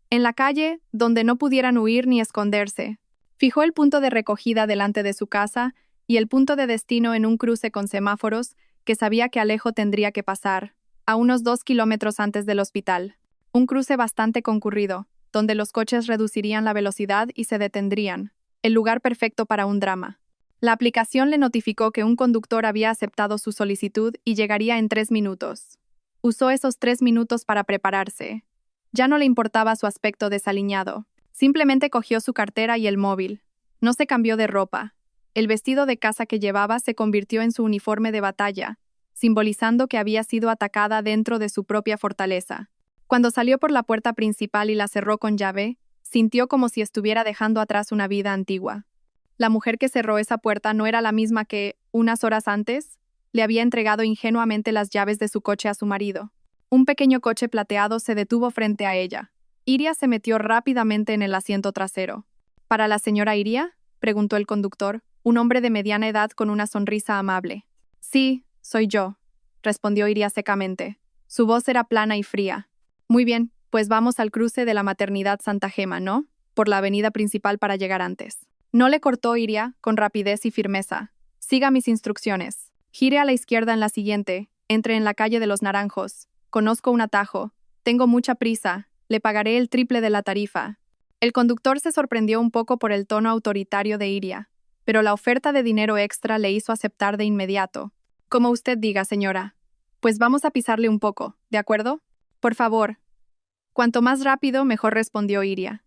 En la calle, donde no pudieran huir ni esconderse. Fijó el punto de recogida delante de su casa y el punto de destino en un cruce con semáforos que sabía que Alejo tendría que pasar, a unos 2 kilómetros antes del hospital. Un cruce bastante concurrido, donde los coches reducirían la velocidad y se detendrían. El lugar perfecto para un drama. La aplicación le notificó que un conductor había aceptado su solicitud y llegaría en 3 minutos. Usó esos 3 minutos para prepararse. Ya no le importaba su aspecto desaliñado. Simplemente cogió su cartera y el móvil. No se cambió de ropa. El vestido de casa que llevaba se convirtió en su uniforme de batalla, simbolizando que había sido atacada dentro de su propia fortaleza. Cuando salió por la puerta principal y la cerró con llave, sintió como si estuviera dejando atrás una vida antigua. La mujer que cerró esa puerta no era la misma que, unas horas antes, le había entregado ingenuamente las llaves de su coche a su marido. Un pequeño coche plateado se detuvo frente a ella. Iria se metió rápidamente en el asiento trasero. ¿Para la señora Iria?, preguntó el conductor, un hombre de mediana edad con una sonrisa amable. Sí, soy yo, respondió Iria secamente. Su voz era plana y fría. Muy bien, pues vamos al cruce de la Maternidad Santa Gema, ¿no? Por la avenida principal para llegar antes. No le cortó Iria, con rapidez y firmeza. Siga mis instrucciones. Gire a la izquierda en la siguiente, entre en la calle de los Naranjos. Conozco un atajo. Tengo mucha prisa. Le pagaré el triple de la tarifa. El conductor se sorprendió un poco por el tono autoritario de Iria, pero la oferta de dinero extra le hizo aceptar de inmediato. Como usted diga, señora. Pues vamos a pisarle un poco, ¿de acuerdo? Por favor. Cuanto más rápido, mejor, respondió Iria.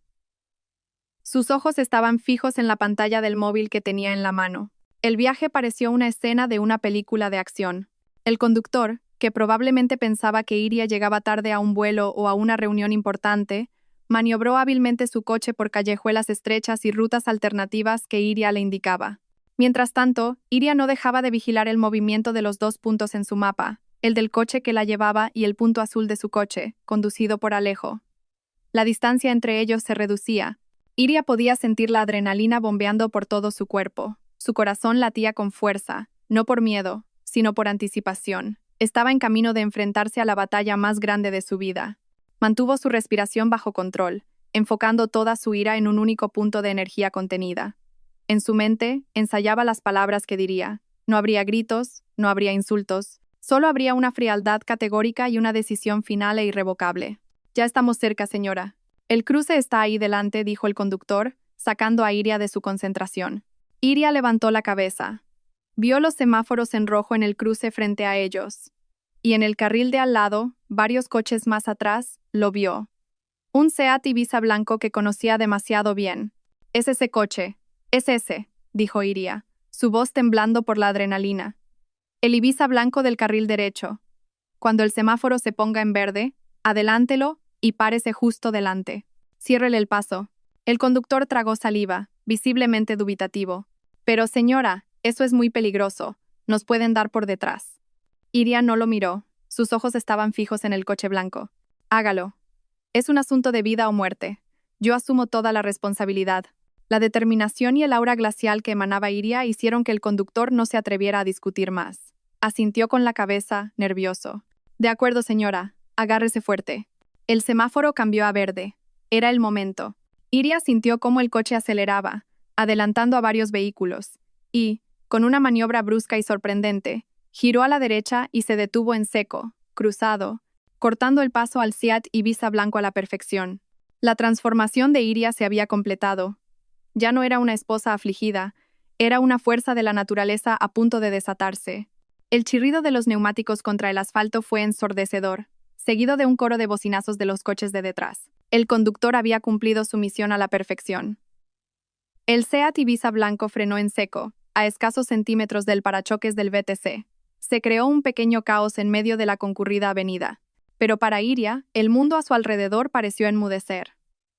Sus ojos estaban fijos en la pantalla del móvil que tenía en la mano. El viaje pareció una escena de una película de acción. El conductor, que probablemente pensaba que Iria llegaba tarde a un vuelo o a una reunión importante, maniobró hábilmente su coche por callejuelas estrechas y rutas alternativas que Iria le indicaba. Mientras tanto, Iria no dejaba de vigilar el movimiento de los 2 puntos en su mapa, el del coche que la llevaba y el punto azul de su coche, conducido por Alejo. La distancia entre ellos se reducía. Iria podía sentir la adrenalina bombeando por todo su cuerpo. Su corazón latía con fuerza, no por miedo, sino por anticipación. Estaba en camino de enfrentarse a la batalla más grande de su vida. Mantuvo su respiración bajo control, enfocando toda su ira en un único punto de energía contenida. En su mente, ensayaba las palabras que diría. No habría gritos, no habría insultos, solo habría una frialdad categórica y una decisión final e irrevocable. Ya estamos cerca, señora. El cruce está ahí delante, dijo el conductor, sacando a Iria de su concentración. Iria levantó la cabeza. Vio los semáforos en rojo en el cruce frente a ellos. Y en el carril de al lado, varios coches más atrás, lo vio. Un Seat Ibiza blanco que conocía demasiado bien. Es ese coche. Es ese, dijo Iria, su voz temblando por la adrenalina. El Ibiza blanco del carril derecho. Cuando el semáforo se ponga en verde, adelántelo y párese justo delante. Ciérrele el paso. El conductor tragó saliva, visiblemente dubitativo. Pero señora, eso es muy peligroso. Nos pueden dar por detrás. Iria no lo miró. Sus ojos estaban fijos en el coche blanco. Hágalo. Es un asunto de vida o muerte. Yo asumo toda la responsabilidad. La determinación y el aura glacial que emanaba Iria hicieron que el conductor no se atreviera a discutir más. Asintió con la cabeza, nervioso. De acuerdo, señora. Agárrese fuerte. El semáforo cambió a verde. Era el momento. Iria sintió cómo el coche aceleraba, adelantando a varios vehículos, y, con una maniobra brusca y sorprendente, giró a la derecha y se detuvo en seco, cruzado, cortando el paso al Seat Ibiza blanco a la perfección. La transformación de Iria se había completado. Ya no era una esposa afligida, era una fuerza de la naturaleza a punto de desatarse. El chirrido de los neumáticos contra el asfalto fue ensordecedor, seguido de un coro de bocinazos de los coches de detrás. El conductor había cumplido su misión a la perfección. El Seat Ibiza blanco frenó en seco, a escasos centímetros del parachoques del VTC. Se creó un pequeño caos en medio de la concurrida avenida. Pero para Iria, el mundo a su alrededor pareció enmudecer.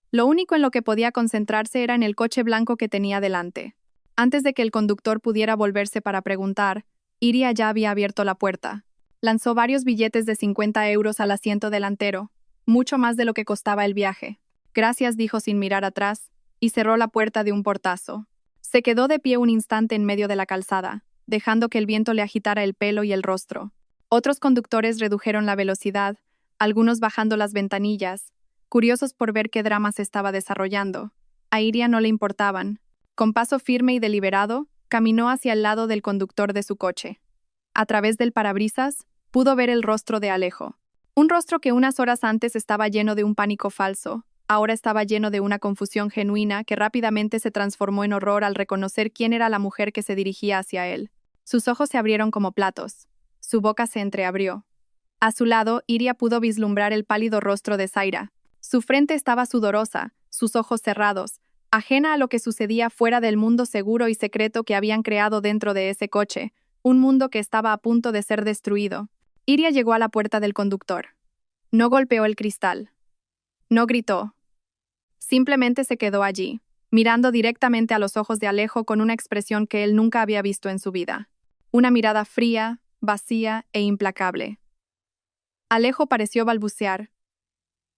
Lo único en lo que podía concentrarse era en el coche blanco que tenía delante. Antes de que el conductor pudiera volverse para preguntar, Iria ya había abierto la puerta. Lanzó varios billetes de 50 euros al asiento delantero, mucho más de lo que costaba el viaje. Gracias, dijo sin mirar atrás, y cerró la puerta de un portazo. Se quedó de pie un instante en medio de la calzada, dejando que el viento le agitara el pelo y el rostro. Otros conductores redujeron la velocidad, algunos bajando las ventanillas, curiosos por ver qué drama se estaba desarrollando. A Iria no le importaban. Con paso firme y deliberado, caminó hacia el lado del conductor de su coche. A través del parabrisas, pudo ver el rostro de Alejo. Un rostro que unas horas antes estaba lleno de un pánico falso, ahora estaba lleno de una confusión genuina que rápidamente se transformó en horror al reconocer quién era la mujer que se dirigía hacia él. Sus ojos se abrieron como platos. Su boca se entreabrió. A su lado, Iria pudo vislumbrar el pálido rostro de Zaira. Su frente estaba sudorosa, sus ojos cerrados, ajena a lo que sucedía fuera del mundo seguro y secreto que habían creado dentro de ese coche, un mundo que estaba a punto de ser destruido. Iria llegó a la puerta del conductor. No golpeó el cristal. No gritó. Simplemente se quedó allí, mirando directamente a los ojos de Alejo con una expresión que él nunca había visto en su vida. Una mirada fría, vacía e implacable. Alejo pareció balbucear.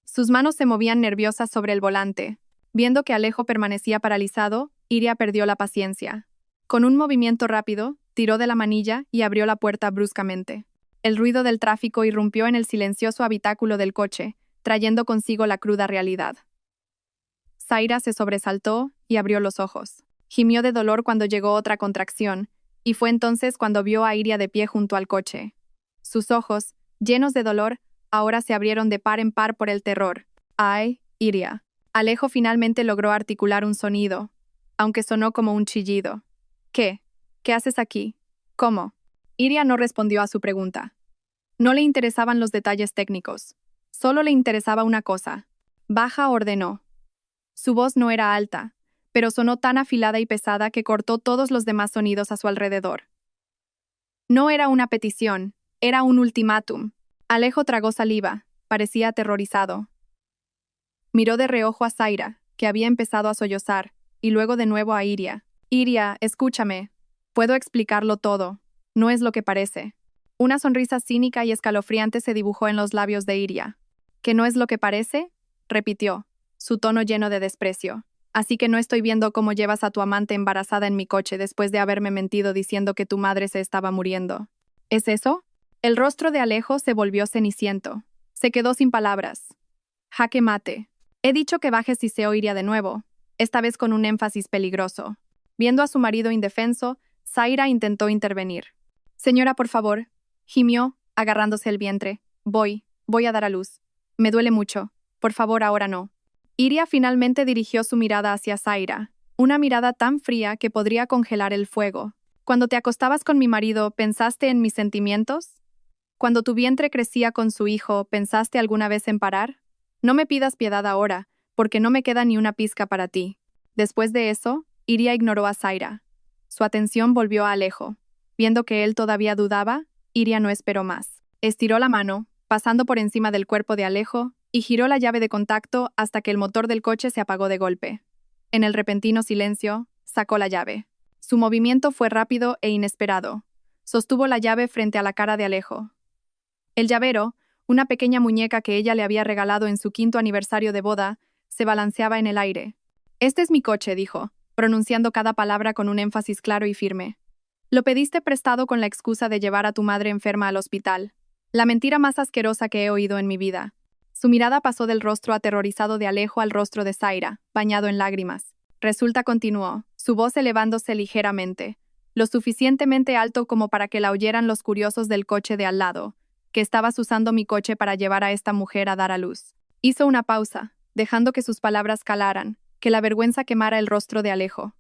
Sus manos se movían nerviosas sobre el volante. Viendo que Alejo permanecía paralizado, Iria perdió la paciencia. Con un movimiento rápido, tiró de la manilla y abrió la puerta bruscamente. El ruido del tráfico irrumpió en el silencioso habitáculo del coche, trayendo consigo la cruda realidad. Zaira se sobresaltó y abrió los ojos. Gimió de dolor cuando llegó otra contracción, y fue entonces cuando vio a Iria de pie junto al coche. Sus ojos, llenos de dolor, ahora se abrieron de par en par por el terror. ¡Ay, Iria! Alejo finalmente logró articular un sonido, aunque sonó como un chillido. ¿Qué? ¿Qué haces aquí? ¿Cómo? Iria no respondió a su pregunta. No le interesaban los detalles técnicos. Solo le interesaba una cosa. Baja, ordenó. Su voz no era alta, pero sonó tan afilada y pesada que cortó todos los demás sonidos a su alrededor. No era una petición, era un ultimátum. Alejo tragó saliva, parecía aterrorizado. Miró de reojo a Zaira, que había empezado a sollozar, y luego de nuevo a Iria. Iria, escúchame. Puedo explicarlo todo. No es lo que parece. Una sonrisa cínica y escalofriante se dibujó en los labios de Iria. ¿Que no es lo que parece? Repitió, su tono lleno de desprecio. Así que no estoy viendo cómo llevas a tu amante embarazada en mi coche después de haberme mentido diciendo que tu madre se estaba muriendo. ¿Es eso? El rostro de Alejo se volvió ceniciento. Se quedó sin palabras. Jaque mate. He dicho que bajes y se oiría de nuevo, esta vez con un énfasis peligroso. Viendo a su marido indefenso, Zaira intentó intervenir. Señora, por favor, gimió, agarrándose el vientre. Voy a dar a luz. Me duele mucho. Por favor, ahora no. Iria finalmente dirigió su mirada hacia Zaira, una mirada tan fría que podría congelar el fuego. Cuando te acostabas con mi marido, ¿pensaste en mis sentimientos? Cuando tu vientre crecía con su hijo, ¿pensaste alguna vez en parar? No me pidas piedad ahora, porque no me queda ni una pizca para ti. Después de eso, Iria ignoró a Zaira. Su atención volvió a Alejo. Viendo que él todavía dudaba, Iria no esperó más. Estiró la mano, pasando por encima del cuerpo de Alejo, y giró la llave de contacto hasta que el motor del coche se apagó de golpe. En el repentino silencio, sacó la llave. Su movimiento fue rápido e inesperado. Sostuvo la llave frente a la cara de Alejo. El llavero, una pequeña muñeca que ella le había regalado en su 5º aniversario de boda, se balanceaba en el aire. «Este es mi coche», dijo, pronunciando cada palabra con un énfasis claro y firme. «Lo pediste prestado con la excusa de llevar a tu madre enferma al hospital. La mentira más asquerosa que he oído en mi vida». Su mirada pasó del rostro aterrorizado de Alejo al rostro de Zaira, bañado en lágrimas. Resulta, continuó, su voz elevándose ligeramente, lo suficientemente alto como para que la oyeran los curiosos del coche de al lado, que estabas usando mi coche para llevar a esta mujer a dar a luz. Hizo una pausa, dejando que sus palabras calaran, que la vergüenza quemara el rostro de Alejo.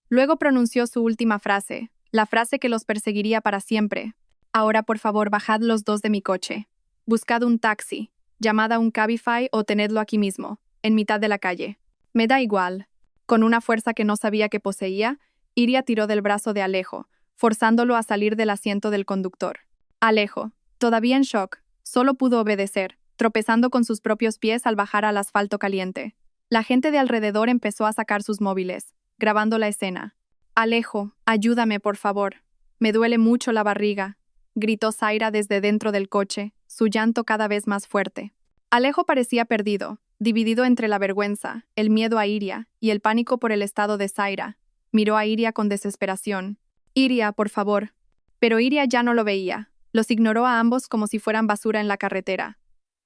Luego pronunció su última frase, la frase que los perseguiría para siempre. «Ahora, por favor, bajad los dos de mi coche. Buscad un taxi, llamad a un Cabify o tenedlo aquí mismo, en mitad de la calle. Me da igual». Con una fuerza que no sabía que poseía, Iria tiró del brazo de Alejo, forzándolo a salir del asiento del conductor. Alejo, todavía en shock, solo pudo obedecer, tropezando con sus propios pies al bajar al asfalto caliente. La gente de alrededor empezó a sacar sus móviles, grabando la escena. «Alejo, ayúdame, por favor. Me duele mucho la barriga», gritó Zaira desde dentro del coche, su llanto cada vez más fuerte. Alejo parecía perdido, dividido entre la vergüenza, el miedo a Iria y el pánico por el estado de Zaira. Miró a Iria con desesperación. «Iria, por favor». Pero Iria ya no lo veía. Los ignoró a ambos como si fueran basura en la carretera.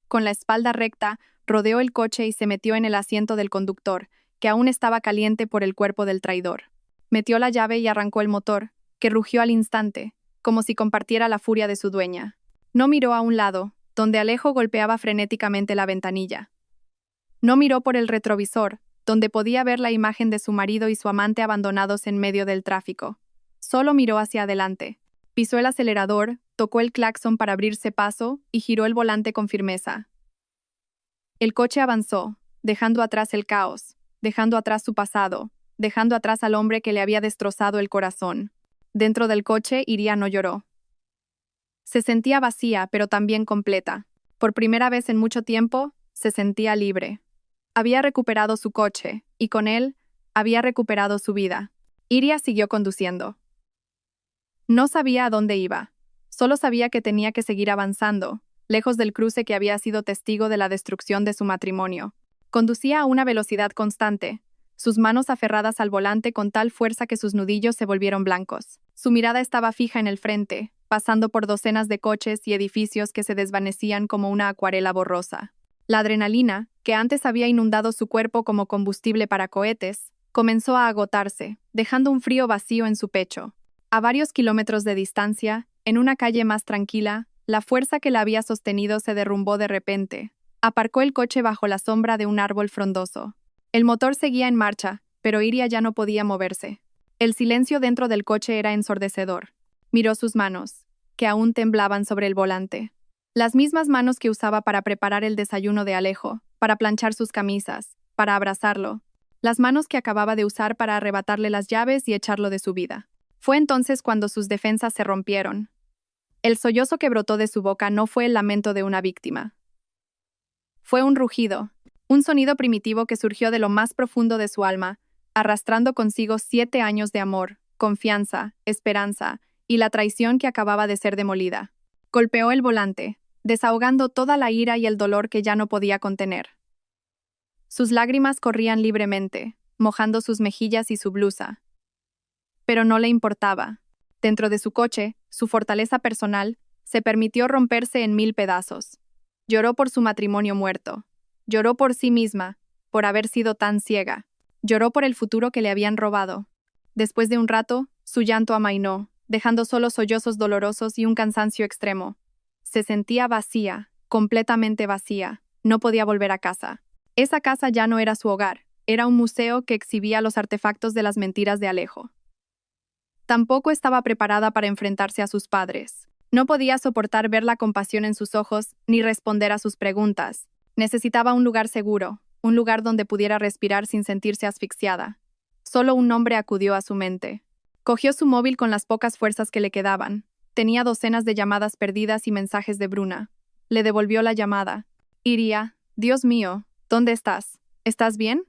Con la espalda recta, rodeó el coche y se metió en el asiento del conductor, que aún estaba caliente por el cuerpo del traidor. Metió la llave y arrancó el motor, que rugió al instante, como si compartiera la furia de su dueña. No miró a un lado, donde Alejo golpeaba frenéticamente la ventanilla. No miró por el retrovisor, donde podía ver la imagen de su marido y su amante abandonados en medio del tráfico. Solo miró hacia adelante. Pisó el acelerador, tocó el claxon para abrirse paso y giró el volante con firmeza. El coche avanzó, dejando atrás el caos, dejando atrás su pasado, dejando atrás al hombre que le había destrozado el corazón. Dentro del coche, Iria no lloró. Se sentía vacía, pero también completa. Por primera vez en mucho tiempo, se sentía libre. Había recuperado su coche, y con él, había recuperado su vida. Iria siguió conduciendo. No sabía a dónde iba. Solo sabía que tenía que seguir avanzando, lejos del cruce que había sido testigo de la destrucción de su matrimonio. Conducía a una velocidad constante, sus manos aferradas al volante con tal fuerza que sus nudillos se volvieron blancos. Su mirada estaba fija en el frente, pasando por docenas de coches y edificios que se desvanecían como una acuarela borrosa. La adrenalina, que antes había inundado su cuerpo como combustible para cohetes, comenzó a agotarse, dejando un frío vacío en su pecho. A varios kilómetros de distancia, en una calle más tranquila, la fuerza que la había sostenido se derrumbó de repente. Aparcó el coche bajo la sombra de un árbol frondoso. El motor seguía en marcha, pero Iria ya no podía moverse. El silencio dentro del coche era ensordecedor. Miró sus manos, que aún temblaban sobre el volante. Las mismas manos que usaba para preparar el desayuno de Alejo, para planchar sus camisas, para abrazarlo. Las manos que acababa de usar para arrebatarle las llaves y echarlo de su vida. Fue entonces cuando sus defensas se rompieron. El sollozo que brotó de su boca no fue el lamento de una víctima. Fue un rugido, un sonido primitivo que surgió de lo más profundo de su alma, arrastrando consigo 7 años de amor, confianza, esperanza y la traición que acababa de ser demolida. Golpeó el volante, desahogando toda la ira y el dolor que ya no podía contener. Sus lágrimas corrían libremente, mojando sus mejillas y su blusa. Pero no le importaba. Dentro de su coche, su fortaleza personal, se permitió romperse en 1000 pedazos. Lloró por su matrimonio muerto. Lloró por sí misma, por haber sido tan ciega. Lloró por el futuro que le habían robado. Después de un rato, su llanto amainó, dejando solo sollozos dolorosos y un cansancio extremo. Se sentía vacía, completamente vacía. No podía volver a casa. Esa casa ya no era su hogar, era un museo que exhibía los artefactos de las mentiras de Alejo. Tampoco estaba preparada para enfrentarse a sus padres. No podía soportar ver la compasión en sus ojos ni responder a sus preguntas. Necesitaba un lugar seguro, un lugar donde pudiera respirar sin sentirse asfixiada. Solo un nombre acudió a su mente. Cogió su móvil con las pocas fuerzas que le quedaban. Tenía docenas de llamadas perdidas y mensajes de Bruna. Le devolvió la llamada. Iria, Dios mío, ¿dónde estás? ¿Estás bien?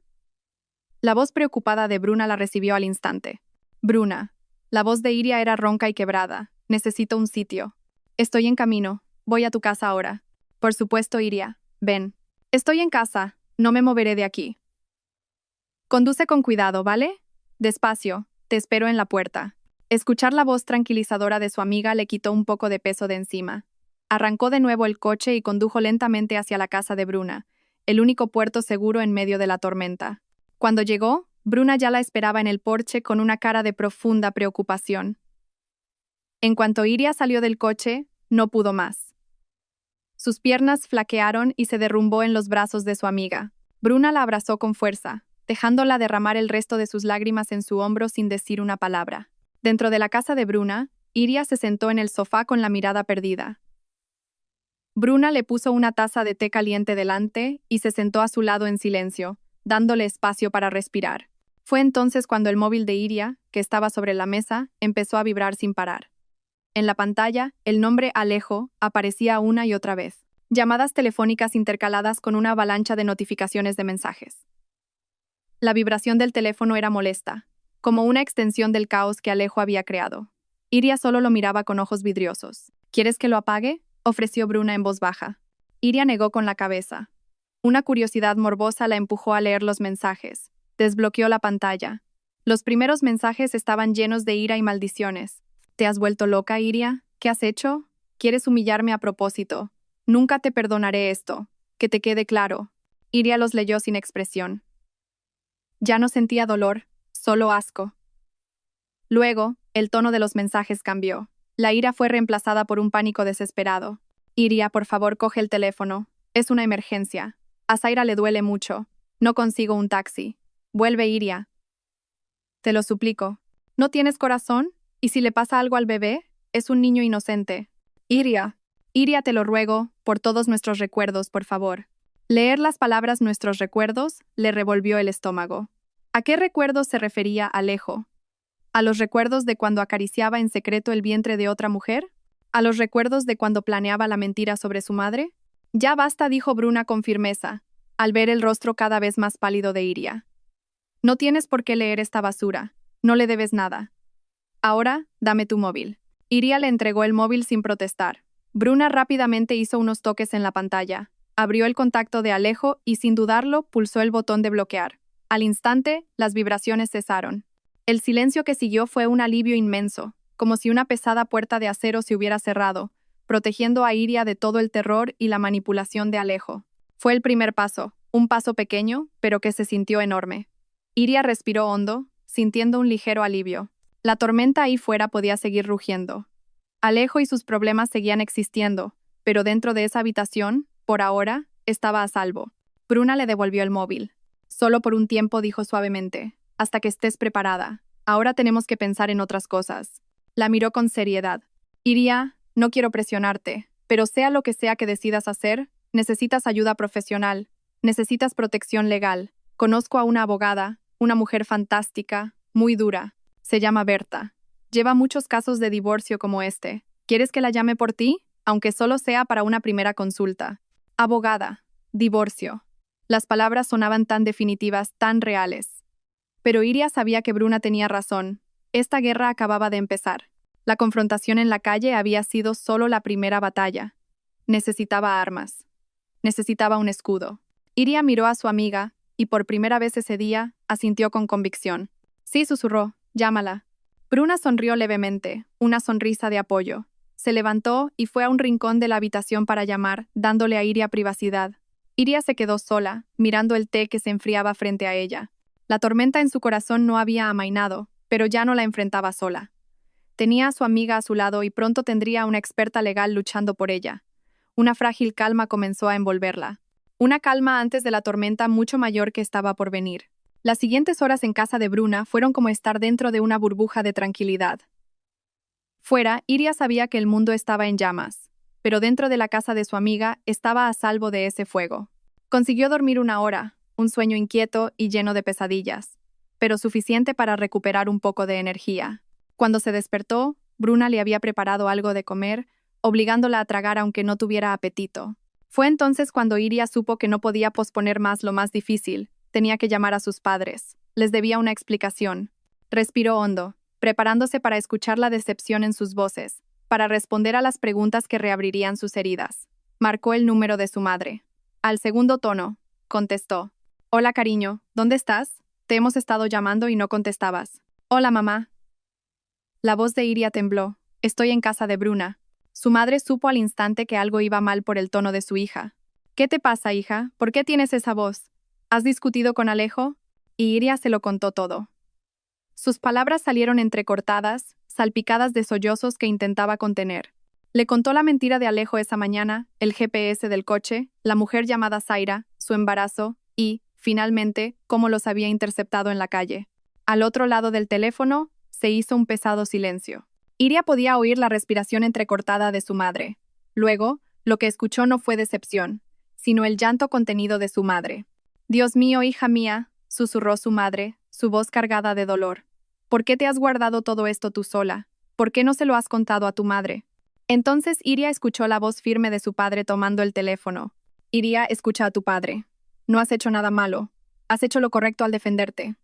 La voz preocupada de Bruna la recibió al instante. Bruna. La voz de Iria era ronca y quebrada. Necesito un sitio. Estoy en camino. Voy a tu casa ahora. Por supuesto, Iria. Ven. Estoy en casa. No me moveré de aquí. Conduce con cuidado, ¿vale? Despacio. Te espero en la puerta. Escuchar la voz tranquilizadora de su amiga le quitó un poco de peso de encima. Arrancó de nuevo el coche y condujo lentamente hacia la casa de Bruna, el único puerto seguro en medio de la tormenta. Cuando llegó, Bruna ya la esperaba en el porche con una cara de profunda preocupación. En cuanto Iria salió del coche, no pudo más. Sus piernas flaquearon y se derrumbó en los brazos de su amiga. Bruna la abrazó con fuerza, dejándola derramar el resto de sus lágrimas en su hombro sin decir una palabra. Dentro de la casa de Bruna, Iria se sentó en el sofá con la mirada perdida. Bruna le puso una taza de té caliente delante y se sentó a su lado en silencio, dándole espacio para respirar. Fue entonces cuando el móvil de Iria, que estaba sobre la mesa, empezó a vibrar sin parar. En la pantalla, el nombre Alejo aparecía una y otra vez. Llamadas telefónicas intercaladas con una avalancha de notificaciones de mensajes. La vibración del teléfono era molesta, como una extensión del caos que Alejo había creado. Iria solo lo miraba con ojos vidriosos. ¿Quieres que lo apague?, ofreció Bruna en voz baja. Iria negó con la cabeza. Una curiosidad morbosa la empujó a leer los mensajes. Desbloqueó la pantalla. Los primeros mensajes estaban llenos de ira y maldiciones. ¿Te has vuelto loca, Iria? ¿Qué has hecho? ¿Quieres humillarme a propósito? Nunca te perdonaré esto. Que te quede claro. Iria los leyó sin expresión. Ya no sentía dolor, solo asco. Luego, el tono de los mensajes cambió. La ira fue reemplazada por un pánico desesperado. Iria, por favor, coge el teléfono. Es una emergencia. A Zaira le duele mucho. No consigo un taxi. Vuelve, Iria. Te lo suplico. ¿No tienes corazón? ¿Y si le pasa algo al bebé? Es un niño inocente. Iria. Iria, te lo ruego, por todos nuestros recuerdos, por favor. Leer las palabras nuestros recuerdos le revolvió el estómago. ¿A qué recuerdos se refería Alejo? ¿A los recuerdos de cuando acariciaba en secreto el vientre de otra mujer? ¿A los recuerdos de cuando planeaba la mentira sobre su madre? Ya basta, dijo Bruna con firmeza, al ver el rostro cada vez más pálido de Iria. No tienes por qué leer esta basura. No le debes nada. Ahora, dame tu móvil. Iria le entregó el móvil sin protestar. Bruna rápidamente hizo unos toques en la pantalla. Abrió el contacto de Alejo y, sin dudarlo, pulsó el botón de bloquear. Al instante, las vibraciones cesaron. El silencio que siguió fue un alivio inmenso, como si una pesada puerta de acero se hubiera cerrado, protegiendo a Iria de todo el terror y la manipulación de Alejo. Fue el primer paso, un paso pequeño, pero que se sintió enorme. Iria respiró hondo, sintiendo un ligero alivio. La tormenta ahí fuera podía seguir rugiendo. Alejo y sus problemas seguían existiendo, pero dentro de esa habitación, por ahora, estaba a salvo. Bruna le devolvió el móvil. Solo por un tiempo, dijo suavemente. Hasta que estés preparada. Ahora tenemos que pensar en otras cosas. La miró con seriedad. Iria, no quiero presionarte, pero sea lo que sea que decidas hacer, necesitas ayuda profesional, necesitas protección legal. Conozco a una abogada, una mujer fantástica, muy dura. Se llama Berta. Lleva muchos casos de divorcio como este. ¿Quieres que la llame por ti? Aunque solo sea para una primera consulta. Abogada. Divorcio. Las palabras sonaban tan definitivas, tan reales. Pero Iria sabía que Bruna tenía razón. Esta guerra acababa de empezar. La confrontación en la calle había sido solo la primera batalla. Necesitaba armas. Necesitaba un escudo. Iria miró a su amiga y por primera vez ese día asintió con convicción. Sí, susurró, llámala. Bruna sonrió levemente, una sonrisa de apoyo. Se levantó y fue a un rincón de la habitación para llamar, dándole a Iria privacidad. Iria se quedó sola, mirando el té que se enfriaba frente a ella. La tormenta en su corazón no había amainado, pero ya no la enfrentaba sola. Tenía a su amiga a su lado y pronto tendría a una experta legal luchando por ella. Una frágil calma comenzó a envolverla. Una calma antes de la tormenta mucho mayor que estaba por venir. Las siguientes horas en casa de Bruna fueron como estar dentro de una burbuja de tranquilidad. Fuera, Iria sabía que el mundo estaba en llamas, pero dentro de la casa de su amiga estaba a salvo de ese fuego. Consiguió dormir una hora, un sueño inquieto y lleno de pesadillas, pero suficiente para recuperar un poco de energía. Cuando se despertó, Bruna le había preparado algo de comer, obligándola a tragar aunque no tuviera apetito. Fue entonces cuando Iria supo que no podía posponer más lo más difícil. Tenía que llamar a sus padres. Les debía una explicación. Respiró hondo, preparándose para escuchar la decepción en sus voces, para responder a las preguntas que reabrirían sus heridas. Marcó el número de su madre. Al segundo tono, contestó. Hola, cariño, ¿dónde estás? Te hemos estado llamando y no contestabas. Hola, mamá. La voz de Iria tembló. Estoy en casa de Bruna. Su madre supo al instante que algo iba mal por el tono de su hija. ¿Qué te pasa, hija? ¿Por qué tienes esa voz? ¿Has discutido con Alejo? Y Iria se lo contó todo. Sus palabras salieron entrecortadas, salpicadas de sollozos que intentaba contener. Le contó la mentira de Alejo esa mañana, el GPS del coche, la mujer llamada Zaira, su embarazo y, finalmente, cómo los había interceptado en la calle. Al otro lado del teléfono, se hizo un pesado silencio. Iria podía oír la respiración entrecortada de su madre. Luego, lo que escuchó no fue decepción, sino el llanto contenido de su madre. Dios mío, hija mía, susurró su madre, su voz cargada de dolor. ¿Por qué te has guardado todo esto tú sola? ¿Por qué no se lo has contado a tu madre? Entonces Iria escuchó la voz firme de su padre tomando el teléfono. Iria, escucha a tu padre. No has hecho nada malo. Has hecho lo correcto al defenderte.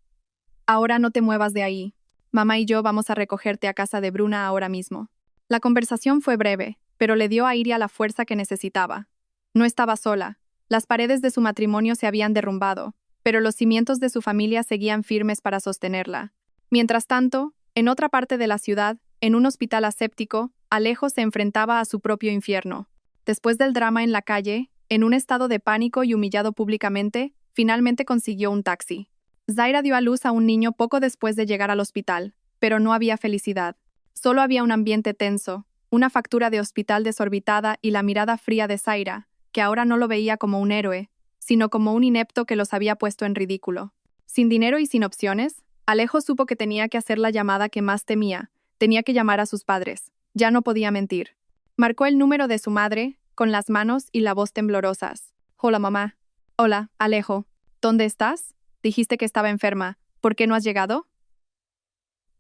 Ahora no te muevas de ahí. Mamá y yo vamos a recogerte a casa de Bruna ahora mismo. La conversación fue breve, pero le dio a Iria la fuerza que necesitaba. No estaba sola. Las paredes de su matrimonio se habían derrumbado, pero los cimientos de su familia seguían firmes para sostenerla. Mientras tanto, en otra parte de la ciudad, en un hospital aséptico, Alejo se enfrentaba a su propio infierno. Después del drama en la calle, en un estado de pánico y humillado públicamente, finalmente consiguió un taxi. Zaira dio a luz a un niño poco después de llegar al hospital, pero no había felicidad. Solo había un ambiente tenso, una factura de hospital desorbitada y la mirada fría de Zaira, que ahora no lo veía como un héroe, sino como un inepto que los había puesto en ridículo. Sin dinero y sin opciones, Alejo supo que tenía que hacer la llamada que más temía, tenía que llamar a sus padres. Ya no podía mentir. Marcó el número de su madre, con las manos y la voz temblorosas. Hola, mamá. Hola, Alejo. ¿Dónde estás? Dijiste que estaba enferma. ¿Por qué no has llegado?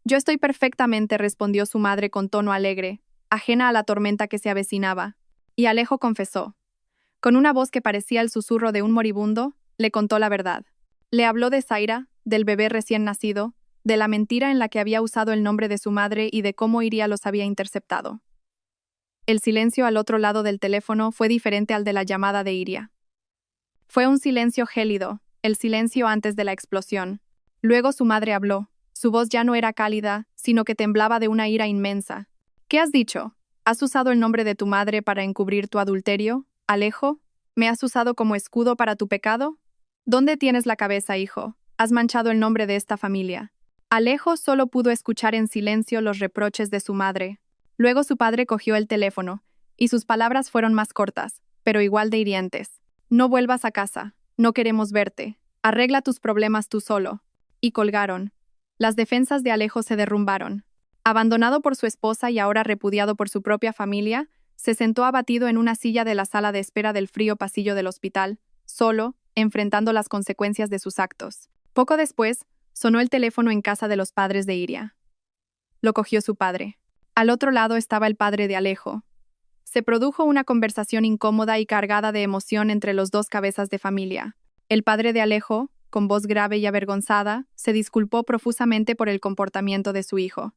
Yo estoy perfectamente, respondió su madre con tono alegre, ajena a la tormenta que se avecinaba. Y Alejo confesó. Con una voz que parecía el susurro de un moribundo, le contó la verdad. Le habló de Zaira, del bebé recién nacido, de la mentira en la que había usado el nombre de su madre y de cómo Iria los había interceptado. El silencio al otro lado del teléfono fue diferente al de la llamada de Iria. Fue un silencio gélido, el silencio antes de la explosión. Luego su madre habló. Su voz ya no era cálida, sino que temblaba de una ira inmensa. ¿Qué has dicho? ¿Has usado el nombre de tu madre para encubrir tu adulterio? ¿Alejo? ¿Me has usado como escudo para tu pecado? ¿Dónde tienes la cabeza, hijo? Has manchado el nombre de esta familia. Alejo solo pudo escuchar en silencio los reproches de su madre. Luego su padre cogió el teléfono, y sus palabras fueron más cortas, pero igual de hirientes. No vuelvas a casa. No queremos verte. Arregla tus problemas tú solo. Y colgaron. Las defensas de Alejo se derrumbaron. Abandonado por su esposa y ahora repudiado por su propia familia, se sentó abatido en una silla de la sala de espera del frío pasillo del hospital, solo, enfrentando las consecuencias de sus actos. Poco después, sonó el teléfono en casa de los padres de Iria. Lo cogió su padre. Al otro lado estaba el padre de Alejo. Se produjo una conversación incómoda y cargada de emoción entre los dos cabezas de familia. El padre de Alejo, con voz grave y avergonzada, se disculpó profusamente por el comportamiento de su hijo.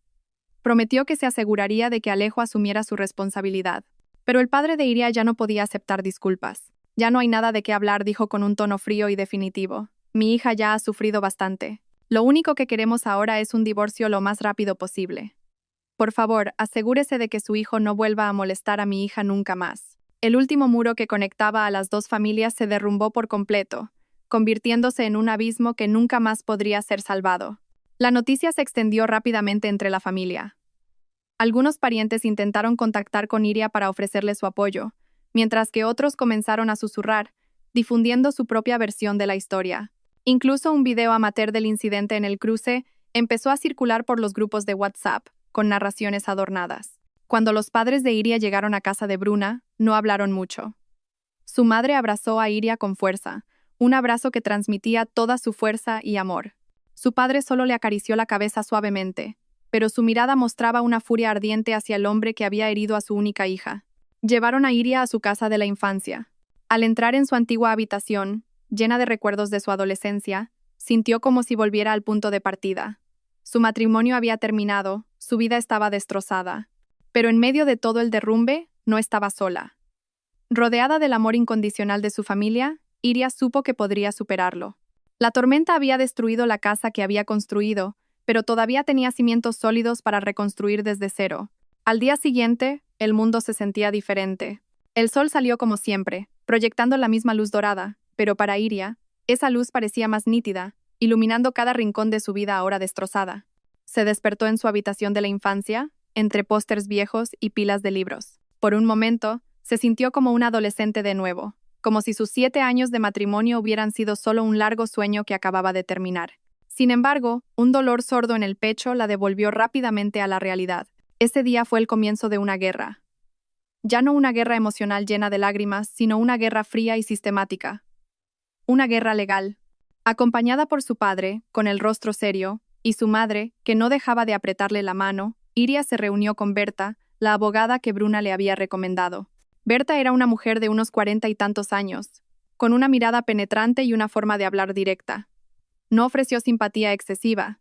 Prometió que se aseguraría de que Alejo asumiera su responsabilidad. Pero el padre de Iria ya no podía aceptar disculpas. Ya no hay nada de qué hablar, dijo con un tono frío y definitivo. Mi hija ya ha sufrido bastante. Lo único que queremos ahora es un divorcio lo más rápido posible. Por favor, asegúrese de que su hijo no vuelva a molestar a mi hija nunca más. El último muro que conectaba a las dos familias se derrumbó por completo, convirtiéndose en un abismo que nunca más podría ser salvado. La noticia se extendió rápidamente entre la familia. Algunos parientes intentaron contactar con Iria para ofrecerle su apoyo, mientras que otros comenzaron a susurrar, difundiendo su propia versión de la historia. Incluso un video amateur del incidente en el cruce empezó a circular por los grupos de WhatsApp, con narraciones adornadas. Cuando los padres de Iria llegaron a casa de Bruna, no hablaron mucho. Su madre abrazó a Iria con fuerza, un abrazo que transmitía toda su fuerza y amor. Su padre solo le acarició la cabeza suavemente, pero su mirada mostraba una furia ardiente hacia el hombre que había herido a su única hija. Llevaron a Iria a su casa de la infancia. Al entrar en su antigua habitación, llena de recuerdos de su adolescencia, sintió como si volviera al punto de partida. Su matrimonio había terminado, su vida estaba destrozada. Pero en medio de todo el derrumbe, no estaba sola. Rodeada del amor incondicional de su familia, Iria supo que podría superarlo. La tormenta había destruido la casa que había construido, pero todavía tenía cimientos sólidos para reconstruir desde cero. Al día siguiente, el mundo se sentía diferente. El sol salió como siempre, proyectando la misma luz dorada, pero para Iria, esa luz parecía más nítida, iluminando cada rincón de su vida ahora destrozada. Se despertó en su habitación de la infancia, entre pósters viejos y pilas de libros. Por un momento, se sintió como una adolescente de nuevo, como si sus 7 años de matrimonio hubieran sido solo un largo sueño que acababa de terminar. Sin embargo, un dolor sordo en el pecho la devolvió rápidamente a la realidad. Ese día fue el comienzo de una guerra. Ya no una guerra emocional llena de lágrimas, sino una guerra fría y sistemática. Una guerra legal. Acompañada por su padre, con el rostro serio, y su madre, que no dejaba de apretarle la mano, Iria se reunió con Berta, la abogada que Bruna le había recomendado. Berta era una mujer de unos 40 y tantos años, con una mirada penetrante y una forma de hablar directa. No ofreció simpatía excesiva.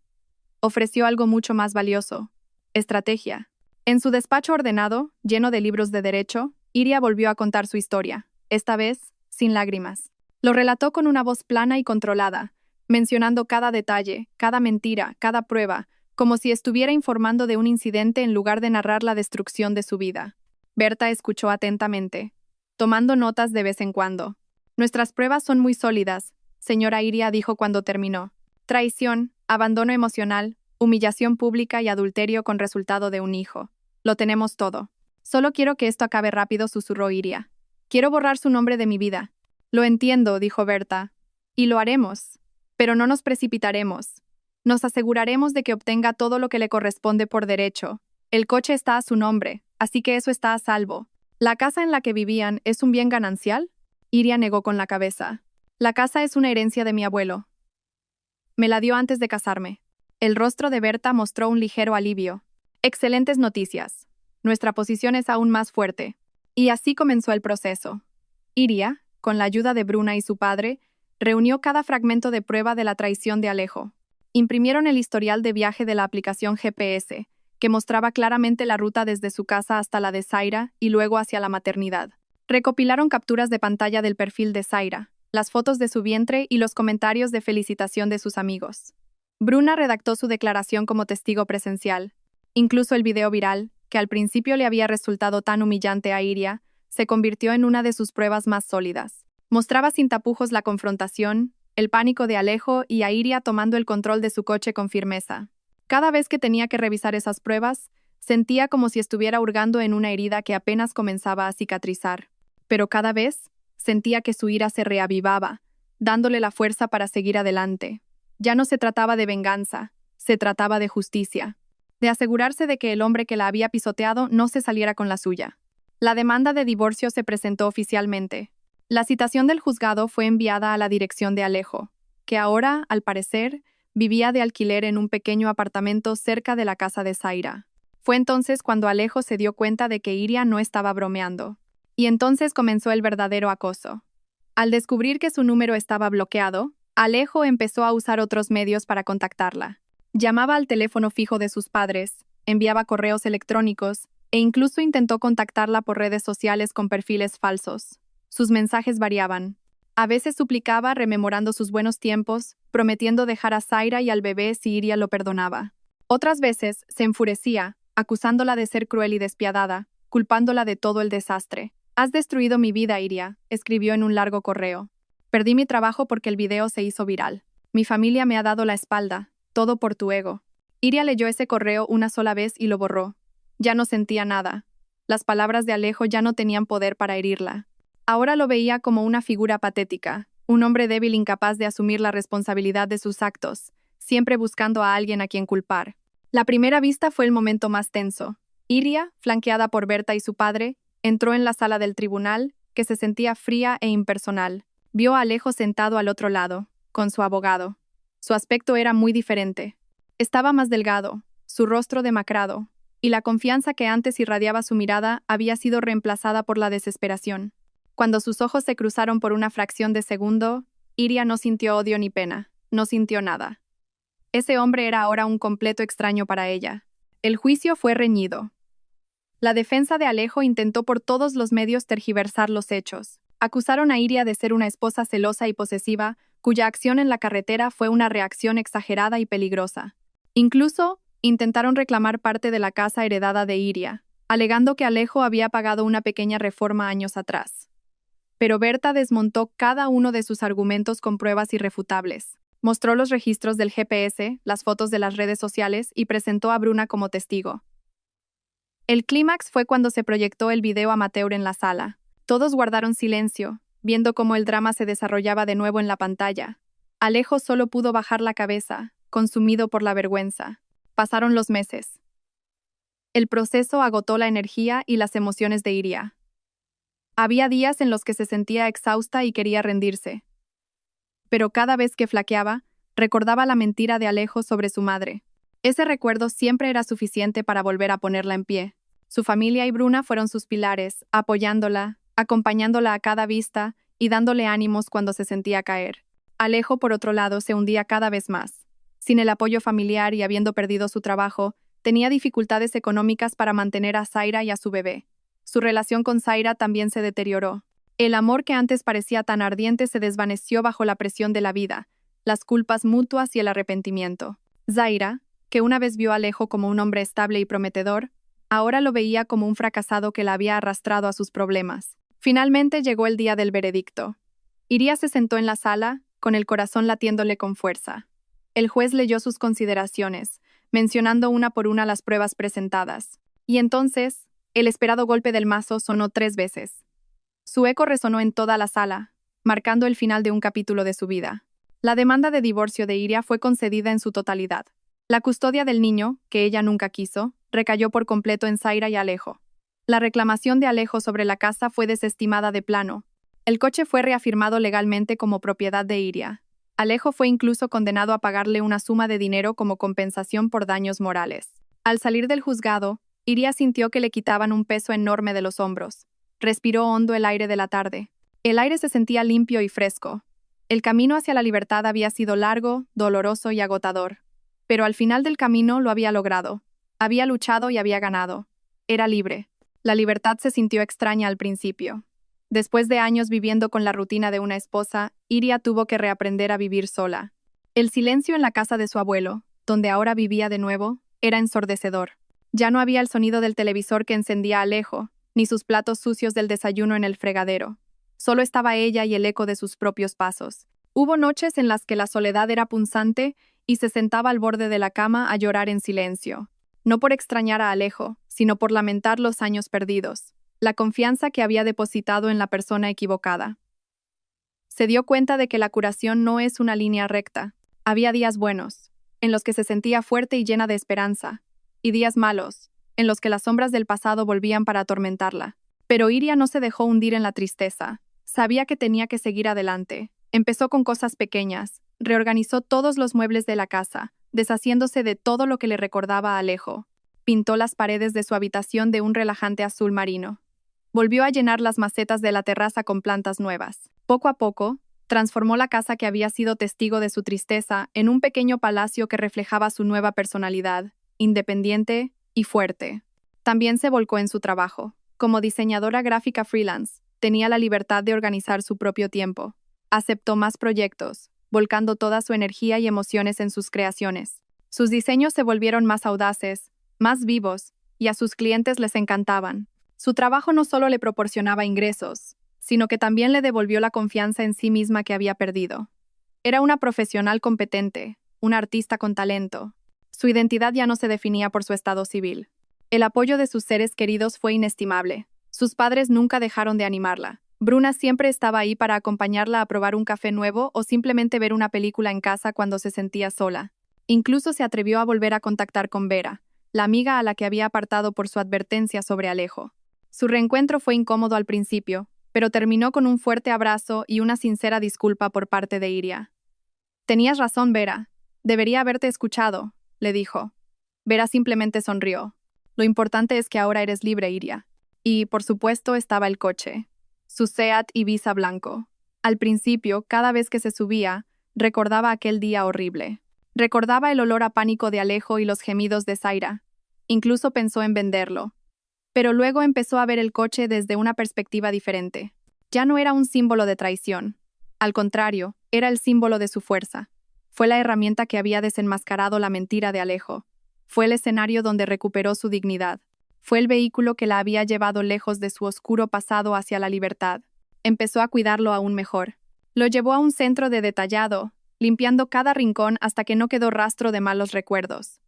Ofreció algo mucho más valioso: estrategia. En su despacho ordenado, lleno de libros de derecho, Iria volvió a contar su historia, esta vez sin lágrimas. Lo relató con una voz plana y controlada, mencionando cada detalle, cada mentira, cada prueba, como si estuviera informando de un incidente en lugar de narrar la destrucción de su vida. Berta escuchó atentamente, tomando notas de vez en cuando. «Nuestras pruebas son muy sólidas», señora Iria dijo cuando terminó. «Traición, abandono emocional, humillación pública y adulterio con resultado de un hijo. Lo tenemos todo. Solo quiero que esto acabe rápido», susurró Iria. «Quiero borrar su nombre de mi vida». «Lo entiendo», dijo Berta. «Y lo haremos. Pero no nos precipitaremos. Nos aseguraremos de que obtenga todo lo que le corresponde por derecho. El coche está a su nombre, así que eso está a salvo. ¿La casa en la que vivían es un bien ganancial?». Iria negó con la cabeza. «La casa es una herencia de mi abuelo. Me la dio antes de casarme». El rostro de Berta mostró un ligero alivio. «Excelentes noticias. Nuestra posición es aún más fuerte». Y así comenzó el proceso. Iria, con la ayuda de Bruna y su padre, reunió cada fragmento de prueba de la traición de Alejo. Imprimieron el historial de viaje de la aplicación GPS, que mostraba claramente la ruta desde su casa hasta la de Zaira y luego hacia la maternidad. Recopilaron capturas de pantalla del perfil de Zaira, las fotos de su vientre y los comentarios de felicitación de sus amigos. Bruna redactó su declaración como testigo presencial. Incluso el video viral, que al principio le había resultado tan humillante a Iria, se convirtió en una de sus pruebas más sólidas. Mostraba sin tapujos la confrontación, el pánico de Alejo y a Iria tomando el control de su coche con firmeza. Cada vez que tenía que revisar esas pruebas, sentía como si estuviera hurgando en una herida que apenas comenzaba a cicatrizar. Pero cada vez sentía que su ira se reavivaba, dándole la fuerza para seguir adelante. Ya no se trataba de venganza, se trataba de justicia, de asegurarse de que el hombre que la había pisoteado no se saliera con la suya. La demanda de divorcio se presentó oficialmente. La citación del juzgado fue enviada a la dirección de Alejo, que ahora, al parecer, vivía de alquiler en un pequeño apartamento cerca de la casa de Zaira. Fue entonces cuando Alejo se dio cuenta de que Iria no estaba bromeando. Y entonces comenzó el verdadero acoso. Al descubrir que su número estaba bloqueado, Alejo empezó a usar otros medios para contactarla. Llamaba al teléfono fijo de sus padres, enviaba correos electrónicos e incluso intentó contactarla por redes sociales con perfiles falsos. Sus mensajes variaban. A veces suplicaba rememorando sus buenos tiempos, prometiendo dejar a Zaira y al bebé si Iria lo perdonaba. Otras veces se enfurecía, acusándola de ser cruel y despiadada, culpándola de todo el desastre. «Has destruido mi vida, Iria», escribió en un largo correo. «Perdí mi trabajo porque el video se hizo viral. Mi familia me ha dado la espalda, todo por tu ego». Iria leyó ese correo una sola vez y lo borró. Ya no sentía nada. Las palabras de Alejo ya no tenían poder para herirla. Ahora lo veía como una figura patética, un hombre débil incapaz de asumir la responsabilidad de sus actos, siempre buscando a alguien a quien culpar. La primera vista fue el momento más tenso. Iria, flanqueada por Berta y su padre, entró en la sala del tribunal, que se sentía fría e impersonal. Vio a Alejo sentado al otro lado, con su abogado. Su aspecto era muy diferente. Estaba más delgado, su rostro demacrado, y la confianza que antes irradiaba su mirada había sido reemplazada por la desesperación. Cuando sus ojos se cruzaron por una fracción de segundo, Iria no sintió odio ni pena, no sintió nada. Ese hombre era ahora un completo extraño para ella. El juicio fue reñido. La defensa de Alejo intentó por todos los medios tergiversar los hechos. Acusaron a Iria de ser una esposa celosa y posesiva, cuya acción en la carretera fue una reacción exagerada y peligrosa. Incluso, intentaron reclamar parte de la casa heredada de Iria, alegando que Alejo había pagado una pequeña reforma años atrás. Pero Berta desmontó cada uno de sus argumentos con pruebas irrefutables. Mostró los registros del GPS, las fotos de las redes sociales y presentó a Bruna como testigo. El clímax fue cuando se proyectó el video amateur en la sala. Todos guardaron silencio, viendo cómo el drama se desarrollaba de nuevo en la pantalla. Alejo solo pudo bajar la cabeza, consumido por la vergüenza. Pasaron los meses. El proceso agotó la energía y las emociones de Iria. Había días en los que se sentía exhausta y quería rendirse. Pero cada vez que flaqueaba, recordaba la mentira de Alejo sobre su madre. Ese recuerdo siempre era suficiente para volver a ponerla en pie. Su familia y Bruna fueron sus pilares, apoyándola, acompañándola a cada vista y dándole ánimos cuando se sentía caer. Alejo, por otro lado, se hundía cada vez más. Sin el apoyo familiar y habiendo perdido su trabajo, tenía dificultades económicas para mantener a Zaira y a su bebé. Su relación con Zaira también se deterioró. El amor que antes parecía tan ardiente se desvaneció bajo la presión de la vida, las culpas mutuas y el arrepentimiento. Zaira, que una vez vio a Alejo como un hombre estable y prometedor, ahora lo veía como un fracasado que la había arrastrado a sus problemas. Finalmente llegó el día del veredicto. Iria se sentó en la sala, con el corazón latiéndole con fuerza. El juez leyó sus consideraciones, mencionando una por una las pruebas presentadas. Y entonces, el esperado golpe del mazo sonó 3 veces. Su eco resonó en toda la sala, marcando el final de un capítulo de su vida. La demanda de divorcio de Iria fue concedida en su totalidad. La custodia del niño, que ella nunca quiso, recayó por completo en Zaira y Alejo. La reclamación de Alejo sobre la casa fue desestimada de plano. El coche fue reafirmado legalmente como propiedad de Iria. Alejo fue incluso condenado a pagarle una suma de dinero como compensación por daños morales. Al salir del juzgado, Iria sintió que le quitaban un peso enorme de los hombros. Respiró hondo el aire de la tarde. El aire se sentía limpio y fresco. El camino hacia la libertad había sido largo, doloroso y agotador. Pero al final del camino lo había logrado. Había luchado y había ganado. Era libre. La libertad se sintió extraña al principio. Después de años viviendo con la rutina de una esposa, Iria tuvo que reaprender a vivir sola. El silencio en la casa de su abuelo, donde ahora vivía de nuevo, era ensordecedor. Ya no había el sonido del televisor que encendía Alejo, ni sus platos sucios del desayuno en el fregadero. Solo estaba ella y el eco de sus propios pasos. Hubo noches en las que la soledad era punzante y se sentaba al borde de la cama a llorar en silencio. No por extrañar a Alejo, sino por lamentar los años perdidos, la confianza que había depositado en la persona equivocada. Se dio cuenta de que la curación no es una línea recta. Había días buenos, en los que se sentía fuerte y llena de esperanza, y días malos, en los que las sombras del pasado volvían para atormentarla. Pero Iria no se dejó hundir en la tristeza. Sabía que tenía que seguir adelante. Empezó con cosas pequeñas, reorganizó todos los muebles de la casa, deshaciéndose de todo lo que le recordaba a Alejo. Pintó las paredes de su habitación de un relajante azul marino. Volvió a llenar las macetas de la terraza con plantas nuevas. Poco a poco, transformó la casa que había sido testigo de su tristeza en un pequeño palacio que reflejaba su nueva personalidad, independiente y fuerte. También se volcó en su trabajo. Como diseñadora gráfica freelance, tenía la libertad de organizar su propio tiempo. Aceptó más proyectos, volcando toda su energía y emociones en sus creaciones. Sus diseños se volvieron más audaces, más vivos, y a sus clientes les encantaban. Su trabajo no solo le proporcionaba ingresos, sino que también le devolvió la confianza en sí misma que había perdido. Era una profesional competente, una artista con talento. Su identidad ya no se definía por su estado civil. El apoyo de sus seres queridos fue inestimable. Sus padres nunca dejaron de animarla. Bruna siempre estaba ahí para acompañarla a probar un café nuevo o simplemente ver una película en casa cuando se sentía sola. Incluso se atrevió a volver a contactar con Vera, la amiga a la que había apartado por su advertencia sobre Alejo. Su reencuentro fue incómodo al principio, pero terminó con un fuerte abrazo y una sincera disculpa por parte de Iria. «Tenías razón, Vera. Debería haberte escuchado», le dijo. Vera simplemente sonrió. Lo importante es que ahora eres libre, Iria. Y, por supuesto, estaba el coche. Su Seat Ibiza blanco. Al principio, cada vez que se subía, recordaba aquel día horrible. Recordaba el olor a pánico de Alejo y los gemidos de Zaira. Incluso pensó en venderlo. Pero luego empezó a ver el coche desde una perspectiva diferente. Ya no era un símbolo de traición. Al contrario, era el símbolo de su fuerza. Fue la herramienta que había desenmascarado la mentira de Alejo. Fue el escenario donde recuperó su dignidad. Fue el vehículo que la había llevado lejos de su oscuro pasado hacia la libertad. Empezó a cuidarlo aún mejor. Lo llevó a un centro de detallado, limpiando cada rincón hasta que no quedó rastro de malos recuerdos.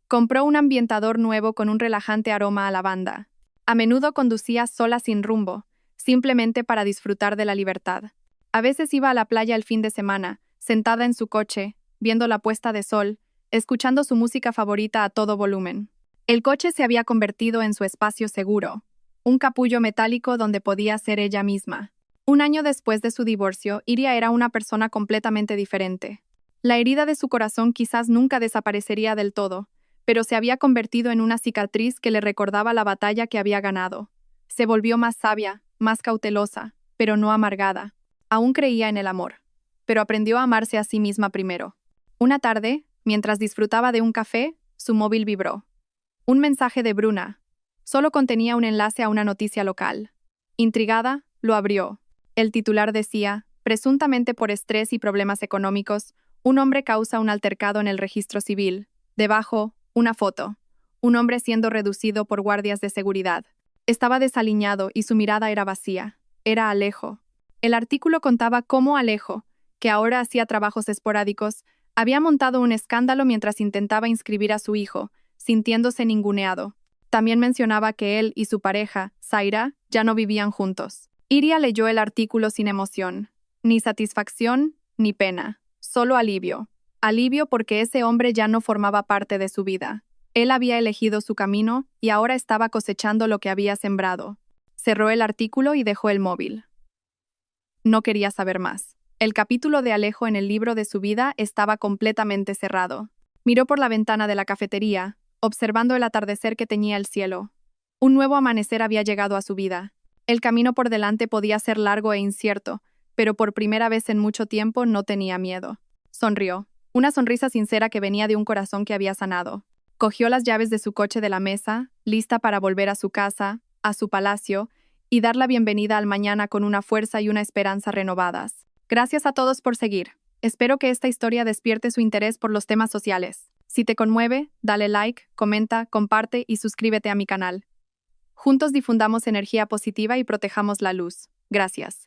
Compró un ambientador nuevo con un relajante aroma a lavanda. A menudo conducía sola sin rumbo, simplemente para disfrutar de la libertad. A veces iba a la playa el fin de semana, sentada en su coche, viendo la puesta de sol, escuchando su música favorita a todo volumen. El coche se había convertido en su espacio seguro, un capullo metálico donde podía ser ella misma. Un año después de su divorcio, Iria era una persona completamente diferente. La herida de su corazón quizás nunca desaparecería del todo, pero se había convertido en una cicatriz que le recordaba la batalla que había ganado. Se volvió más sabia, más cautelosa, pero no amargada. Aún creía en el amor, pero aprendió a amarse a sí misma primero. Una tarde, mientras disfrutaba de un café, su móvil vibró. Un mensaje de Bruna. Solo contenía un enlace a una noticia local. Intrigada, lo abrió. El titular decía, presuntamente por estrés y problemas económicos, un hombre causa un altercado en el registro civil. Debajo, una foto. Un hombre siendo reducido por guardias de seguridad. Estaba desaliñado y su mirada era vacía. Era Alejo. El artículo contaba cómo Alejo, que ahora hacía trabajos esporádicos, había montado un escándalo mientras intentaba inscribir a su hijo, sintiéndose ninguneado. También mencionaba que él y su pareja, Zaira, ya no vivían juntos. Iria leyó el artículo sin emoción. Ni satisfacción, ni pena. Solo alivio. Alivio porque ese hombre ya no formaba parte de su vida. Él había elegido su camino y ahora estaba cosechando lo que había sembrado. Cerró el artículo y dejó el móvil. No quería saber más. El capítulo de Alejo en el libro de su vida estaba completamente cerrado. Miró por la ventana de la cafetería, observando el atardecer que teñía el cielo. Un nuevo amanecer había llegado a su vida. El camino por delante podía ser largo e incierto, pero por primera vez en mucho tiempo no tenía miedo. Sonrió, una sonrisa sincera que venía de un corazón que había sanado. Cogió las llaves de su coche de la mesa, lista para volver a su casa, a su palacio, y dar la bienvenida al mañana con una fuerza y una esperanza renovadas. Gracias a todos por seguir. Espero que esta historia despierte su interés por los temas sociales. Si te conmueve, dale like, comenta, comparte y suscríbete a mi canal. Juntos difundamos energía positiva y protejamos la luz. Gracias.